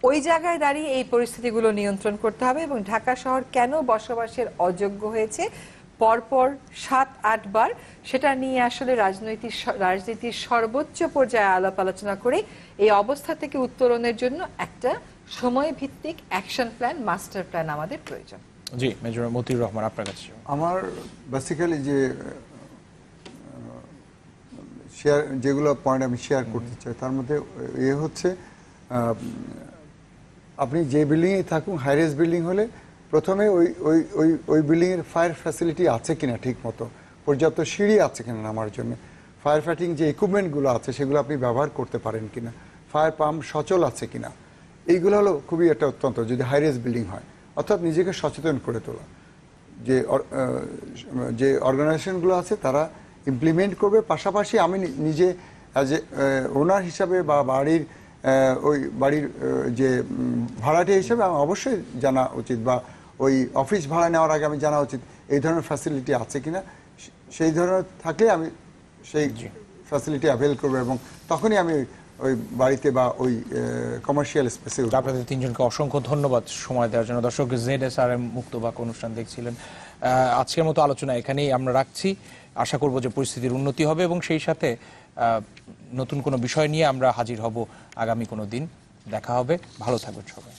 ওই জায়গায় দাঁড়িয়ে এই পরিস্থিতিগুলো নিয়ন্ত্রণ করতে হবে। এবং ঢাকা শহর কেন বসবাসের অযোগ্য হয়েছে পরপর 7-8 বার, সেটা নিয়ে আসলে রাজনীতির সর্বোচ্চ পর্যায়ে আলাপ আলোচনা করে এই অবস্থা থেকে উত্তরণের জন্য একটা সময় ভিত্তিক অ্যাকশন প্ল্যান, মাস্টার প্ল্যান আমাদের প্রয়োজন। জি, মেজর মতিউর রহমান, আপনার কাছে। আমার বেসিক্যালি যে যেগুলো পয়েন্ট আমি শেয়ার করতে চাই তার মধ্যে হচ্ছে, আপনি যে বিল্ডিংয়ে থাকুন, হাইরেজ বিল্ডিং হলে প্রথমে ওই বিল্ডিংয়ের ফায়ার ফ্যাসিলিটি আছে কিনা, ঠিক মতো পর্যাপ্ত সিঁড়ি আছে কিনা নামার জন্য, ফায়ার ফাইটিং যে ইকুইপমেন্টগুলো আছে সেগুলো আপনি ব্যবহার করতে পারেন কিনা, ফায়ার পাম্প সচল আছে কিনা, এইগুলো হলো খুবই একটা অত্যন্ত, যদি হাইরেজ বিল্ডিং হয়। অর্থাৎ নিজেকে সচেতন করে তোলা, যে অর্গানাইজেশনগুলো আছে তারা ইমপ্লিমেন্ট করবে। পাশাপাশি আমি নিজে অ্যাজ এ ওনার হিসাবে বা বাড়ির যে ভাড়াটিয়া হিসাবে আমার অবশ্যই জানা উচিত, বা ওই অফিস ভাড়া নেওয়ার আগে আমি জানা উচিত এই ধরনের ফ্যাসিলিটি আছে কিনা। সেই ধরনের থাকলে আমি সেই ফ্যাসিলিটি অ্যাভেল করবো এবং তখনই আমি ওই বাড়িতে বা ওই কমার্শিয়াল স্পেসে। আপনাদের তিনজনকে অসংখ্য ধন্যবাদ সময় দেওয়ার জন্য। দর্শক, ZSRM মুক্তবাক অনুষ্ঠান দেখছিলেন। আজকের মতো আলোচনা এখানেই আমরা রাখছি। আশা করব যে পরিস্থিতির উন্নতি হবে এবং সেই সাথে নতুন কোনো বিষয় নিয়ে আমরা হাজির হব আগামী কোনো দিন। দেখা হবে, ভালো থাকবেন সবাই।